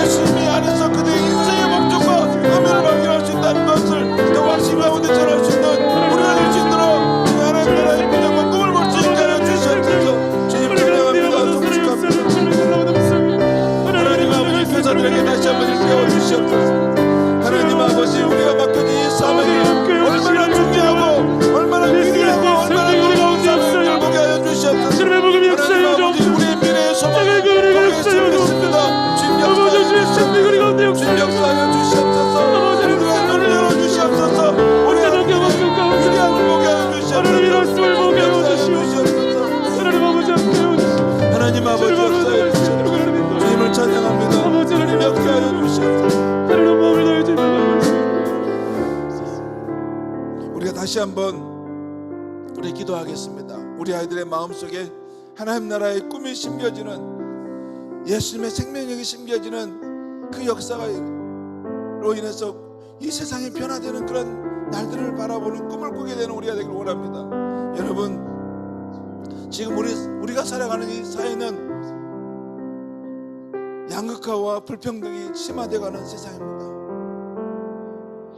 예수님이 안에서 그들의 인생의 목적과 의미를 발견할 수 있다는 것을 더 확신 가운데 전할 수 있는 우리가 될 수 있도록 하나님 나라의 비전과 꿈을 볼 수 있게 하여 주시옵소서. 주님 찬양합니다. 송축합니다. 하나님 아버지, 교사들에게 다시 한번 일깨워 주시옵소서. 하나님 아버지, 우리가 맡겨진 이 사명이 얼마나 중요하고 얼마나 위대하고 얼마나 놀라운 사명을 보게 하여 주시옵소서. 하나님 아버지, 우리의 미래의 소망을 보게 주시옵소서. 주님 역사하여 주시옵소서. 주님 역사하여 주시옵소서. 우리가 눈을 열어주시옵소서. 우리가 위대한 걸 보게 하여 주시옵소서. 하나님 아버지, 역사하여 주시옵소서. 주님을 찬양합니다. 주님 역사하여 주시옵소서. 우리가 다시 한번 우리 기도하겠습니다. 우리 아이들의 마음속에 하나님 나라의 꿈이 심겨지는, 예수님의 생명력이 심겨지는 그 역사로 인해서 이 세상이 변화되는 그런 날들을 바라보는 꿈을 꾸게 되는 우리가 되길 원합니다. 여러분, 지금 우리가 살아가는 이 사회는 양극화와 불평등이 심화되어가는 세상입니다.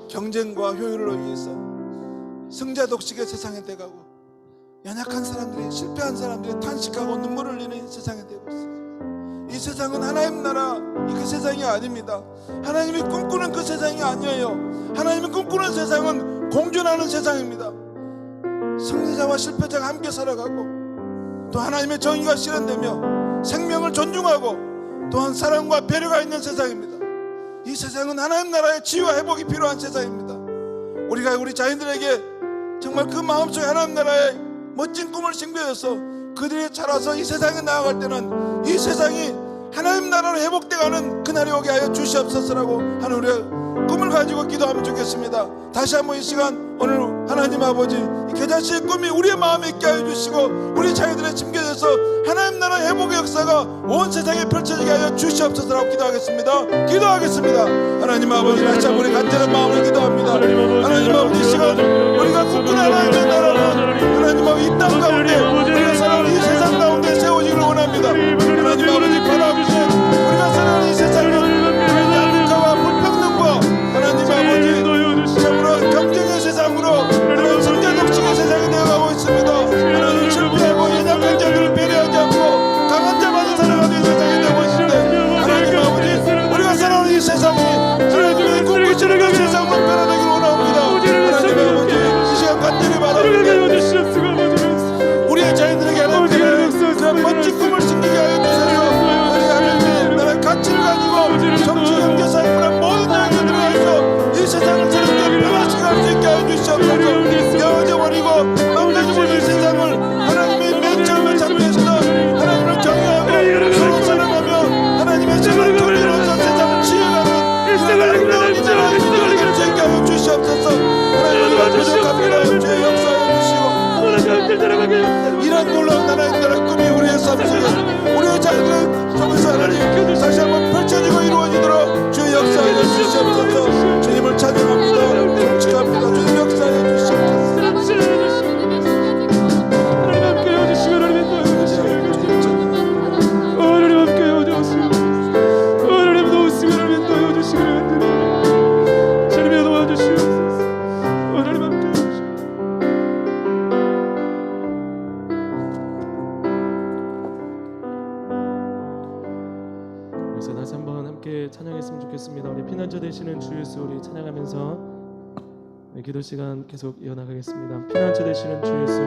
경쟁과 효율을 위해서 승자 독식의 세상이 돼가고 연약한 사람들이, 실패한 사람들이 탄식하고 눈물을 흘리는 세상이 되고 있습니다. 이 세상은 하나님 나라 그 세상이 아닙니다. 하나님이 꿈꾸는 그 세상이 아니에요. 하나님이 꿈꾸는 세상은 공존하는 세상입니다. 승리자와 실패자가 함께 살아가고, 또 하나님의 정의가 실현되며 생명을 존중하고, 또한 사랑과 배려가 있는 세상입니다. 이 세상은 하나님 나라의 치유와 회복이 필요한 세상입니다. 우리가 우리 자녀들에게 정말 그 마음속에 하나님 나라의 멋진 꿈을 심겨줘서 그들이 자라서 이 세상에 나아갈 때는 이 세상이 하나님 나라로 회복되어가는 그날이 오게 하여 주시옵소서라고 하는 우리의 꿈을 가지고 기도하면 좋겠습니다. 다시 한번 이 시간 오늘 하나님 아버지 이 계자씨의 꿈이 우리의 마음에 있게 하여 주시고 우리 자녀들의 심겨져서 하나님 나라 회복의 역사가 온 세상에 펼쳐지게 하여 주시옵소서라고 기도하겠습니다. 기도하겠습니다. 하나님 아버지, 다시 한번 우리 간절한 마음으로 기도합니다. 하나님 아버지, 이 시간 우리가 꿈꾸는 하나님의 나라는 하나님 아버지 이 땅 가운데 우리가 살아가는 이 세상 가운데 세워지기를 원합니다. 하나님 아버지, 바라보신 우리가 살아가는 이 세상은 양극화와 불평등과 하나님 아버지 참으로 경쟁의 세상으로 하나님 승자 독식의 세상이 되어가고 있습니다. 하나님 실패하고 연약한 자들을 배려하지 않고 강한 자만을 살아가는 세상이 되고 있는데, 하나님 아버지 우리가 살아가는 이 세상이 하나님의 꿈꾸시는 그 세상으로 변화되기를 원합니다. 하나님 아버지, 이 시간 간절히 바랍니다. 우리의 자녀들에게 하나님의 그런 멋진 꿈을 심기게 하여 주셔서 우리 하나님의 나라의 가치를 가지고 정치, 경제, 사회, 문화 모든 영역에 들어가서 이 세상을 새롭게 변화시켜 갈 수 있게 하여 주시옵소서. 깨어져버리고 망가져버린 이 세상을 하나님의 맨 처음에 창조했던 하나님을 경외하고 서로 사랑하며 하나님의 세상을 통일해서 세상을 치유하는 이런 아름다운 이 나라의 민족을 이룰 수 있게 하여 주시옵소서. 하나님을 부족합니다. 주의 역사해 주시고 이런 놀라운 나라의 나라 꿈이 우리의 삶 속에 우리의 자녀들의 속에서 하나님 다시 한번 펼쳐지고 이루어지도록 주의 역사해 주시옵소서. 주님을 찬양합니다. 축복합니다. 주님 역사해 주시옵소서. 그래서 다시 한번 함께 찬양했으면 좋겠습니다. 우리 피난처 되시는 주 예수 우리 찬양하면서 기도 시간 계속 이어나가겠습니다. 피난처 되시는 주 예수.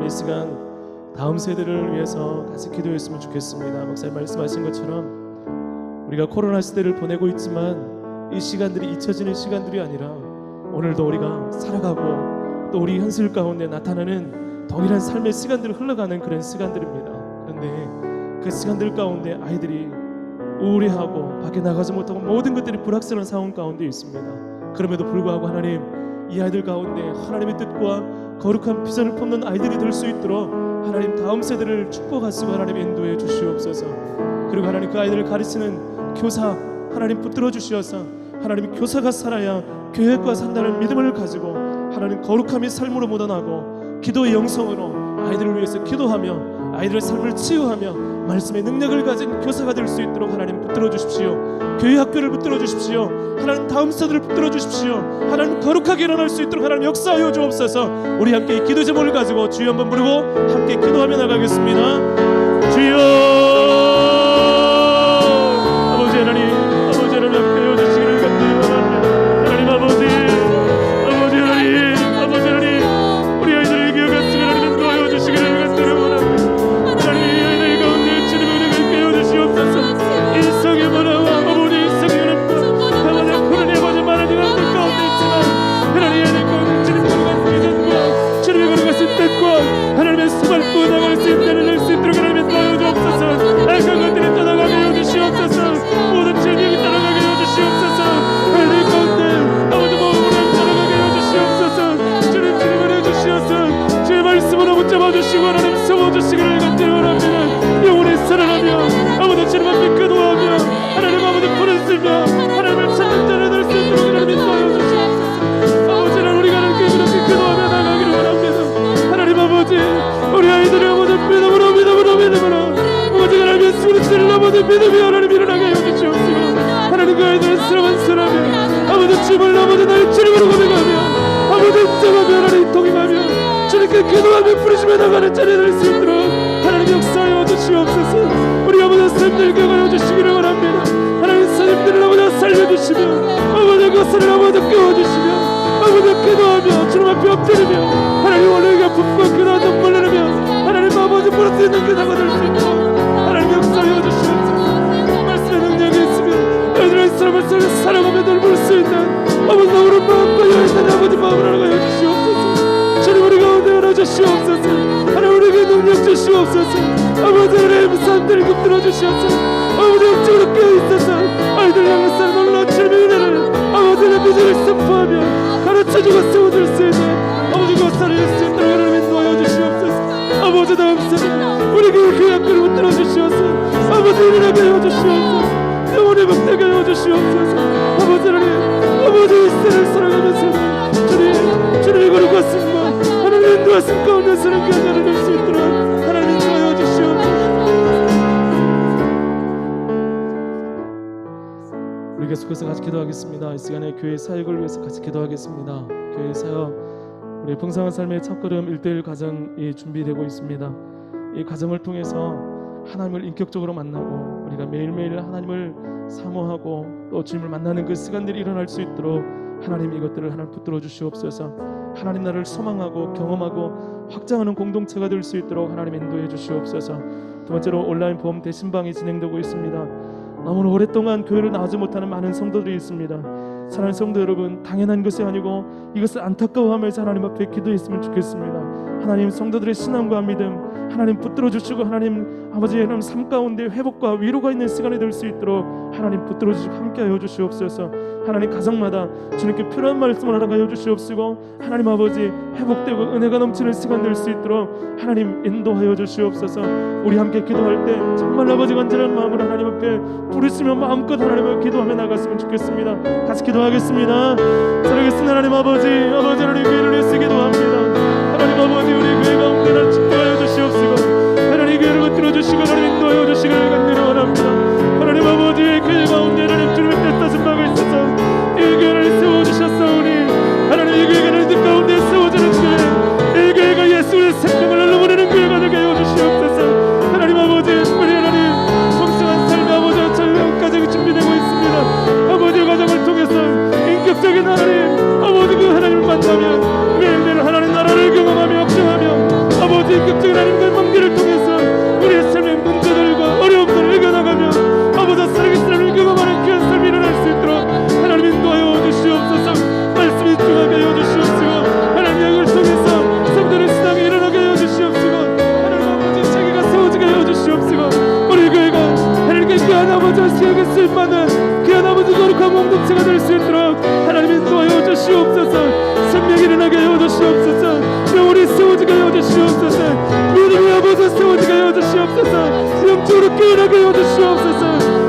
이 시간 다음 세대를 위해서 같이 기도했으면 좋겠습니다. 목사님 말씀하신 것처럼 우리가 코로나 시대를 보내고 있지만 이 시간들이 잊혀지는 시간들이 아니라 오늘도 우리가 살아가고 또 우리 현실 가운데 나타나는 동일한 삶의 시간들을 흘러가는 그런 시간들입니다. 그런데 그 시간들 가운데 아이들이 우울해하고 밖에 나가지 못하고 모든 것들이 불확실한 상황 가운데 있습니다. 그럼에도 불구하고 하나님, 이 아이들 가운데 하나님의 뜻과 거룩한 비전을 품는 아이들이 될 수 있도록 하나님 다음 세대를 축복하시고 하나님 인도해 주시옵소서. 그리고 하나님 그 아이들을 가르치는 교사 하나님 붙들어 주시어서 하나님 교사가 살아야 교회가 산다는 믿음을 가지고 하나님 거룩함이 삶으로 묻어나고 기도의 영성으로 아이들을 위해서 기도하며 아이들의 삶을 치유하며 말씀의 능력을 가진 교사가 될 수 있도록 하나님 붙들어 주십시오. 교회 학교를 붙들어 주십시오. 하나님 다음 세대를 붙들어 주십시오. 하나님 거룩하게 일어날 수 있도록 하나님 역사하여 주옵소서. 우리 함께 이 기도 제목을 가지고 주여 한번 부르고 함께 기도하며 나가겠습니다. 주여, 아버지 하나님, 아버지 하나님 함께하여 주시기를 간절히 바랍니다. 하나님 아버지, 아버지 하나님, 아버지 하나님, 우리 아이들을 기억하시고 하나님 인도하여 주시기를 간절히 바랍니다. 하나님 이 아이들 가운데 주님의 은혜를 깨워 주시옵소서. 일성의 문화와 어머니 일성의 은혜와 하나님 그런 아버지 많은 이들 가운데 있지만 하나님 아이들 가운데 주님의 거룩한 비전과 주님의 거룩한 뜻과 하나님의 수발 뻗어갈 수 있다는 낼수 있도록 하나님 인도하여 주옵소서. 악한 것들이 떠나가게 하여 주시옵소서. 모든 질병이 떠나가게 하여 주시옵소서. 아이들 가운데 아버지 몸을 떠나가게 하여 주시옵소서. 주님 주님을 해주시옵소서. 주의 말씀으로 붙잡아 주시고 하나님 세워주시기를 간절히 원합니다. 영원히 살아나며 아버지 주님 앞에 기도하며 하나님 아버지 불을 들며 하나님을 찾는 자를 될 수 있도록 하나님 인도하여 주시옵소서. 아버지는 우리가 이렇게 기도하며 나가기를 원합니다. 하나님 아버지 우리 아이들의 아버지 믿음으로 아버지 하나님 예수 그리스도를 아버지 믿음이 하나님 일어나게 하여 주시옵시고 하나님 그 아이들의 사랑한 사람이 아버지 주님을 아버지 나의 주님으로 고백하며 아버지 인정하며 하나님 동행하며 주님께 기도하며 부르시며 나가는 자리 될 수 있도록 하나님 역사하여 주시옵소서. 우리 아버지 삶들 경험하여 주시기를 원합니다. 하나님 사님들을 아버지 살려주시며 아버지 그것을 아버지 깨워주시며 아버지 기도하며 주님 앞에 엎드리며 하나님 원래가 붓고 기도하며 눈물 흘리며 하나님 아버지 부를 수 있는 기도가 될 수 있도록 하나님 역사하여 주시옵소서. 말씀의 능력이 있으면 아이들의 삶을 살아가며 늘 볼 수 있는 아버지 우리 마음과 여인들의 아버지 마음을 알아가여 주시옵소서. 주님 우리 가운데 하나 주시옵소서. 하나님 우리에게 능력 주시옵소서. 아버지 하나님 삶들을 붙들어 주시옵소서. 아버지 영적으로 깨어있어서 아이들 향해서 놀라운 주님의 은혜를 아버지의 비전을 선포하며 가르쳐주고 세워줄 수 있는 아버지 것을 할수 있도록 하나님 인도하여 주시옵소서. 아버지 다음 세대 우리에게 그 학교를 붙들어 주시옵소서. 아버지 일어나게 하여 주시옵소서. 영원히 복되게 하여 주시옵소서. 아버지 하나님 아버지 이 세대를 살아가면서 주님의 거룩한 승과 하나님 인도하신 가운데 사는 그 자를 될 수 있도록 하나님 인도하여 주시옵소서. 우리 계속해서 같이 기도하겠습니다. 이 시간에 교회 사역을 위해서 같이 기도하겠습니다. 교회 사역 우리 풍성한 삶의 첫걸음 1:1 가정이 준비되고 있습니다. 이 가정을 통해서 하나님을 인격적으로 만나고 우리가 매일매일 하나님을 사모하고 또 주님을 만나는 그 시간들이 일어날 수 있도록 하나님 이것들을 하나님 붙들어 주시옵소서. 하나님 나를 소망하고 경험하고 확장하는 공동체가 될 수 있도록 하나님 인도해 주시옵소서. 두 번째로 온라인 보험 대신방이 진행되고 있습니다. 너무나 오랫동안 교회를 나오지 못하는 많은 성도들이 있습니다. 사랑하는 성도 여러분, 당연한 것이 아니고 이것을 안타까워하면서 하나님 앞에 기도했으면 좋겠습니다. 하나님 성도들의 신앙과 믿음 하나님 붙들어 주시고 하나님 아버지 하나님 삶 가운데 회복과 위로가 있는 시간이 될 수 있도록 하나님 붙들어 주시고 함께하여 주시옵소서. 하나님 가정마다 주님께 필요한 말씀을 알아가여 주시옵시고 하나님 아버지 회복되고 은혜가 넘치는 시간 될 수 있도록 하나님 인도하여 주시옵소서. 우리 함께 기도할 때 정말 아버지 간절한 마음으로 하나님 앞에 부르시며 마음껏 하나님을 기도하며 나갔으면 좋겠습니다. 같이 기도하겠습니다. 사랑하겠습니다. 하나님 아버지 하나님 교회를 위해서 기도합니다. 하나님 아버지 우리 교회 가운데 날 축복하여 주시옵시고 하나님 교회를 붙들어 주시고 하나님 인도하여 주시기를 간절히 원합니다. 하나님 아버지 교회 가운데 하나님 주님의 뜻하신 바가 있어서 이 교회를 세워주셨사오니 하나님 이 교회가 너희들 가운데 세워지는 교회 이 교회가 예수의 생명을 흘러보내는 교회가 되게 하여 주시옵소서. 하나님 아버지 우리 하나님 풍성한 삶의 아버지 저희 가정이 준비되고 있습니다. 아버지 가정을 통해서 인격적인 하나님 아버지 그 하나님을 만나며 매일매일 하나님 나라를 경험하며 확증하며 아버지 귀한 아버지 하시게 쓸만한 귀한 아버지 거룩한 공동체가 될 수 있도록 하나님 인도하여 주시옵소서. 생명이 일어나게 하여 주시옵소서. 영혼이 세워지게 하여 주시옵소서. 믿음의 아버지 세워지게 하여 주시옵소서. 영적으로 깨어나게 하여 주시옵소서.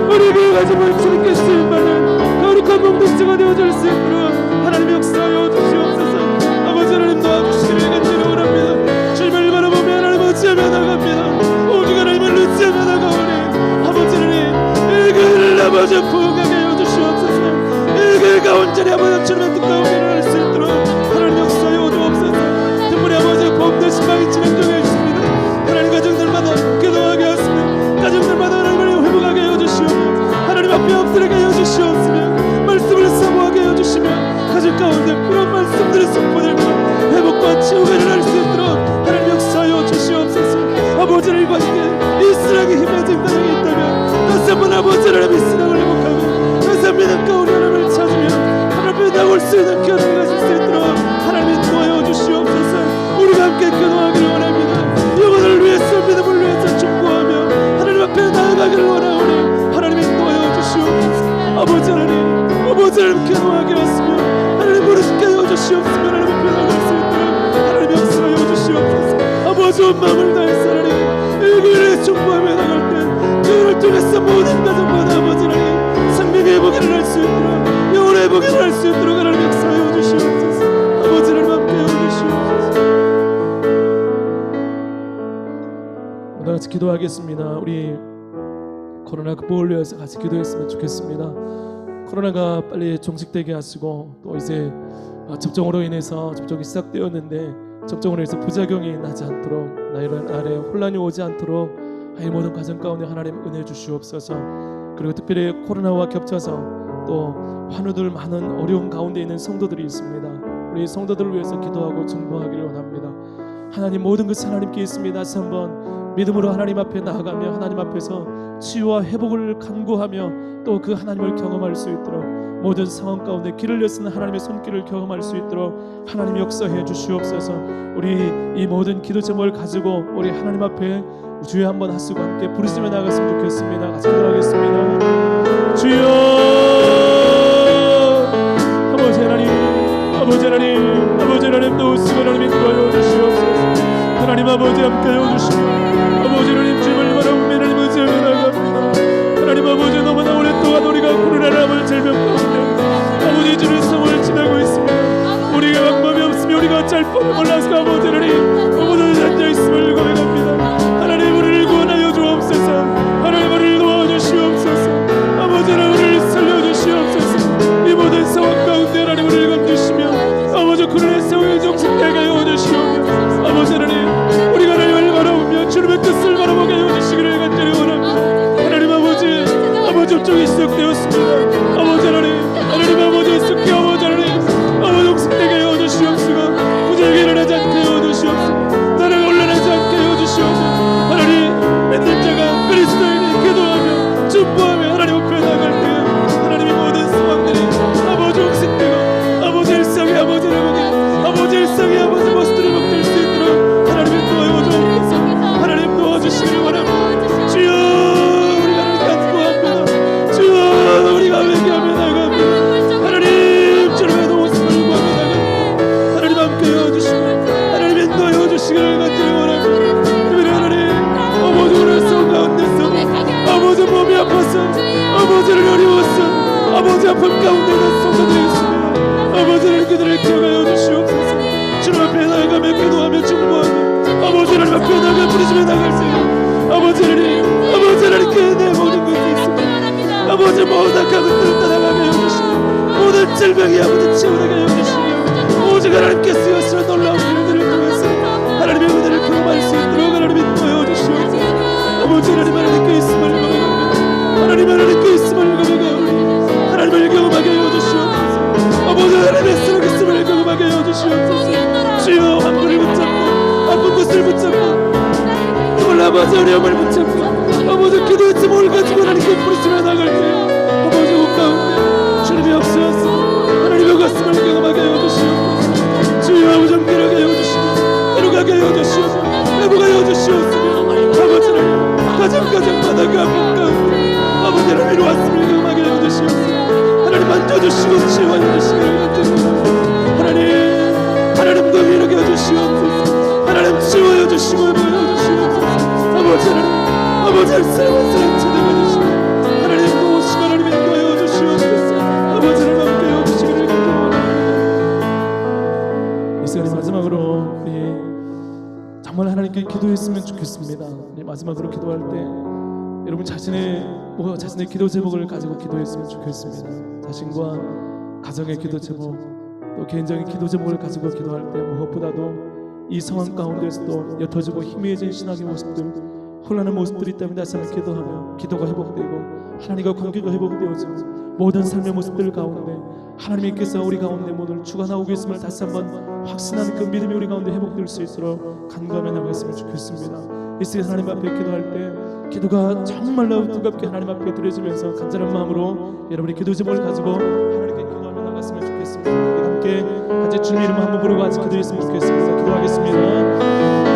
우리 교회가 정말 주님께 쓸만한 거룩한 공동체가 되어질 수 있도록 하나님 역사하여 주시옵소서. 아버지 하나님 도와주시기를 간절히 원합니다. 주님을 바라보며 하나님 의지하며 나갑니다. 오직 하나님을 의지하며 나가오니 아버지 하나님 이 교회를 아버지 부흥하게 하여 주시옵소서. 이 교회가 온전히 아버지 주님의 뜻 가운데 일어날 수 있도록 하나님 역사하여 주옵소서. 특별히 아버지 범죄 신방이 진행되게 해주십니다. 하나님 가정들마다 기도하게 하시며 가정들마다 하나님을 회복하게 해여 주시오며 하나님 앞에 엎드리게 해여 주시옵으며 말씀을 사모하게 해여 주시며 가정 가운데 그런 말씀들을 선포되며 회복과 치유가 일어날 수 있도록 하나님 역사하여 주시옵소서. 아버지를 관계 이 신앙이 힘해진 가정이 있다면 다시 한번 아버지를 이 신앙을 회복하고 다시 한번 믿음 가운데 하나님을 찾으며 하나님 앞에 나올 수 있는 기도를 가질 수 있도록 하나님 인도하여 주시옵소서. 우리가 함께 기도하기를 원합니다. 영혼을 위해서 믿음을 위해서 충고하며 하나님 앞에 나아가기를 원하오니 하나님 인도하여 주시옵소서. 아버지 하나님 기도하게 하시며 하나님 부르짖게 하여 주시옵소서. 하나님 앞에 나갈 수 있도록 하나님 역사하여 주시옵소서. 아버지 온 마음을 다해서 하나님 이 교회를 충고하며 나갈 때 교회를 통해서 모든 가정마다 아버지 하나님 생명의 회복이 일어날 수 있도록 영혼의 회복이 일어날 수 있도록 하나님 역사하여 주시옵소서. 아버지 하나님 함께 하여 주시옵소서. 다 같이 기도하겠습니다. 우리 코로나 극복을 위해서 같이 기도했으면 좋겠습니다. 코로나가 빨리 종식되게 하시고 또 이제 접종으로 인해서 접종이 시작되었는데 접종으로 해서 부작용이 나지 않도록 나날에 혼란이 오지 않도록 이 모든 가정 가운데 하나님 은혜 주시옵소서. 그리고 특별히 코로나와 겹쳐서 또 환우들 많은 어려움 가운데 있는 성도들이 있습니다. 우리 성도들을 위해서 기도하고 중보하기를 원합니다. 하나님 모든 것이 하나님께 있습니다. 다시 한번 믿음으로 하나님 앞에 나아가며 하나님 앞에서 치유와 회복을 간구하며 또 그 하나님을 경험할 수 있도록 모든 상황 가운데 길을 여시는 하나님의 손길을 경험할 수 있도록 하나님 역사해 주시옵소서. 우리 이 모든 기도 제목을 가지고 우리 하나님 앞에 주여 한번 하시고 함께 부르시며 나아갔으면 좋겠습니다. 같이 기도하겠습니다. 주여 아버지 하나님 도우시고 하나님 인도하여 주시옵소서. 하나님 아버지 함께하여 주시고 아버지 하나님 주님을 바라보며 하나님 의지하며 나아갑니다. 하나님 아버지 너무나 오랫동안 우리가 코로나라는 질병 가운데 아버지 주를 성을 지나고 있습니다. 우리가 방법이 없으며 우리가 어쩔 뻔을 몰라서 아버지 하나님 너무나 앉아있음을 고백합니다. 하나님 우리를 구원하여 주옵소서. 하나님 우리를 도와주시옵소서. 아버지 하나님 우리를 살려주시옵소서. 이 모든 상황 가운데 하나님 우리를 건주시며 아버지 코로나 상황에 종식되게 하여 주시오며 아버지 하나님 우리가 하나님을 바라보며 주님의 뜻을 바라보게 하여 주시기를 간절히 원합니다. 하나님 아버지 접종이 시작되었습니다. 아버지 하나님 아버지 숙기 아버지 하나님 종식되게 하여 주시옵소서. 부작용이 일어나지 않게 하여 주시옵소서. 나라가 혼란하지 않게 하여 주시옵소서. 하나님 믿는 자가 그리스도인이 기도하며 중보하며 하나님 앞에 나갈 때 하나님의 모든 상황들이 아버지 종식되고 아버지 일상이 아버지 회복이 아버지 일상이 아버지 모습들이 복될 수 있도록 하나님 도와여 주옵소서. 하나님 도와주시기를 원합니다. 주여 우리가 하나님 간구합니다. 주여 우리가 회개하며 나갑니다. 하나님 주님의 도우심을 구하며 나갑니다. 하나님 함께하여 주시고 하나님 인도하여 주시기를 간절히 원합니다. 특별히 하나님 아버지 오늘 성 가운데서 아버지 몸이 아파서 아버지를 어려워서 아버지 아픔 가운데 있는 성도들이 있습니다. 아버지를 그들을 기억하여 주시옵소서. 주님 앞에 나아가며 기도하며 중보하며 아버지 하나님 앞에 나아가 부르시며 나갈 때 아버지 하나님께 내 모든 것이 있습니다. 아버지 모든 악한 것들을 떠나가게 하여 주시고 모든 질병이 아버지 치유하게 하여 주시고 오직 하나님께 쓰여서 놀라운 일들을 통해서 하나님의 은혜를 경험할 수 있도록 하나님 인도하여 주시옵소서. 아버지 하나님께 있음을 고백합니다. 하나님께 있음을 고백하오니 하나님을 경험하게 하여 주시옵소서. 아버지 하나님의 쓰는 있음을 경험하게 해여 주시옵소서. 주여 환부를 붙잡고 아픈 것을 붙잡고 또 아버지 어려움을 붙잡고 아버지 기도의 제목을 가지고 하나님께 부르시며 나갈 때 아버지 옥 가운데 주님이 없으셔서 하나님의 가슴을 경험하게 해여 주시옵소서. 주여 아버지 함께하게 해여 주시고 데려가게 해여 주시옵소서. 회복하여 주시옵소서. 아버지 하나님 가정마다 그 아픔 가운데 아버지 마지막으로 기도할 때 여러분 자신의 기도 제목을 가지고 기도했으면 좋겠습니다. 자신과 가정의 기도 제목, 또 개인적인 기도 제목을 가지고 기도할 때 무엇보다도 이 상황 가운데서도 옅어지고 희미해진 신앙의 모습들, 혼란한 모습들이 있다면 다시 한번 기도하며 기도가 회복되고 하나님과 관계가 회복되어지고 모든 삶의 모습들 가운데 하나님께서 우리 가운데 오늘 주관하고 계심을 다시 한번 확신하는 그 믿음이 우리 가운데 회복될 수 있도록 간구하며 나가겠으면 좋겠습니다. 이 시간 하나님 앞에 기도할 때 기도가 정말로 뜨겁게 하나님 앞에 드려지면서 간절한 마음으로 여러분의 기도 제목을 가지고 하나님께 기도하며 나갔으면 좋겠습니다. 우리 함께 같이 주님 이름을 한번 부르고 같이 기도했으면 좋겠습니다. 기도하겠습니다.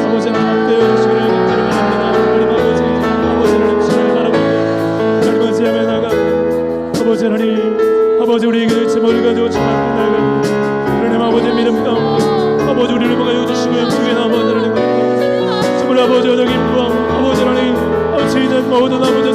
아버지 하나님 앞에 주시기를 간절히 바랍니다. 아버지 하나님 주시기를 바랍니다. 하나님 의지하며 나가 아버지 하나님, 아버지 우리의 기도 제목을 가지고 찬양하며 나가 하나님 아버지 믿음 가운데 아버지 우리를 먹여 주시고 영광의 아버지 하나님 정말 아버지 여기 아버지 하나님 아버지 이제 모든 아버지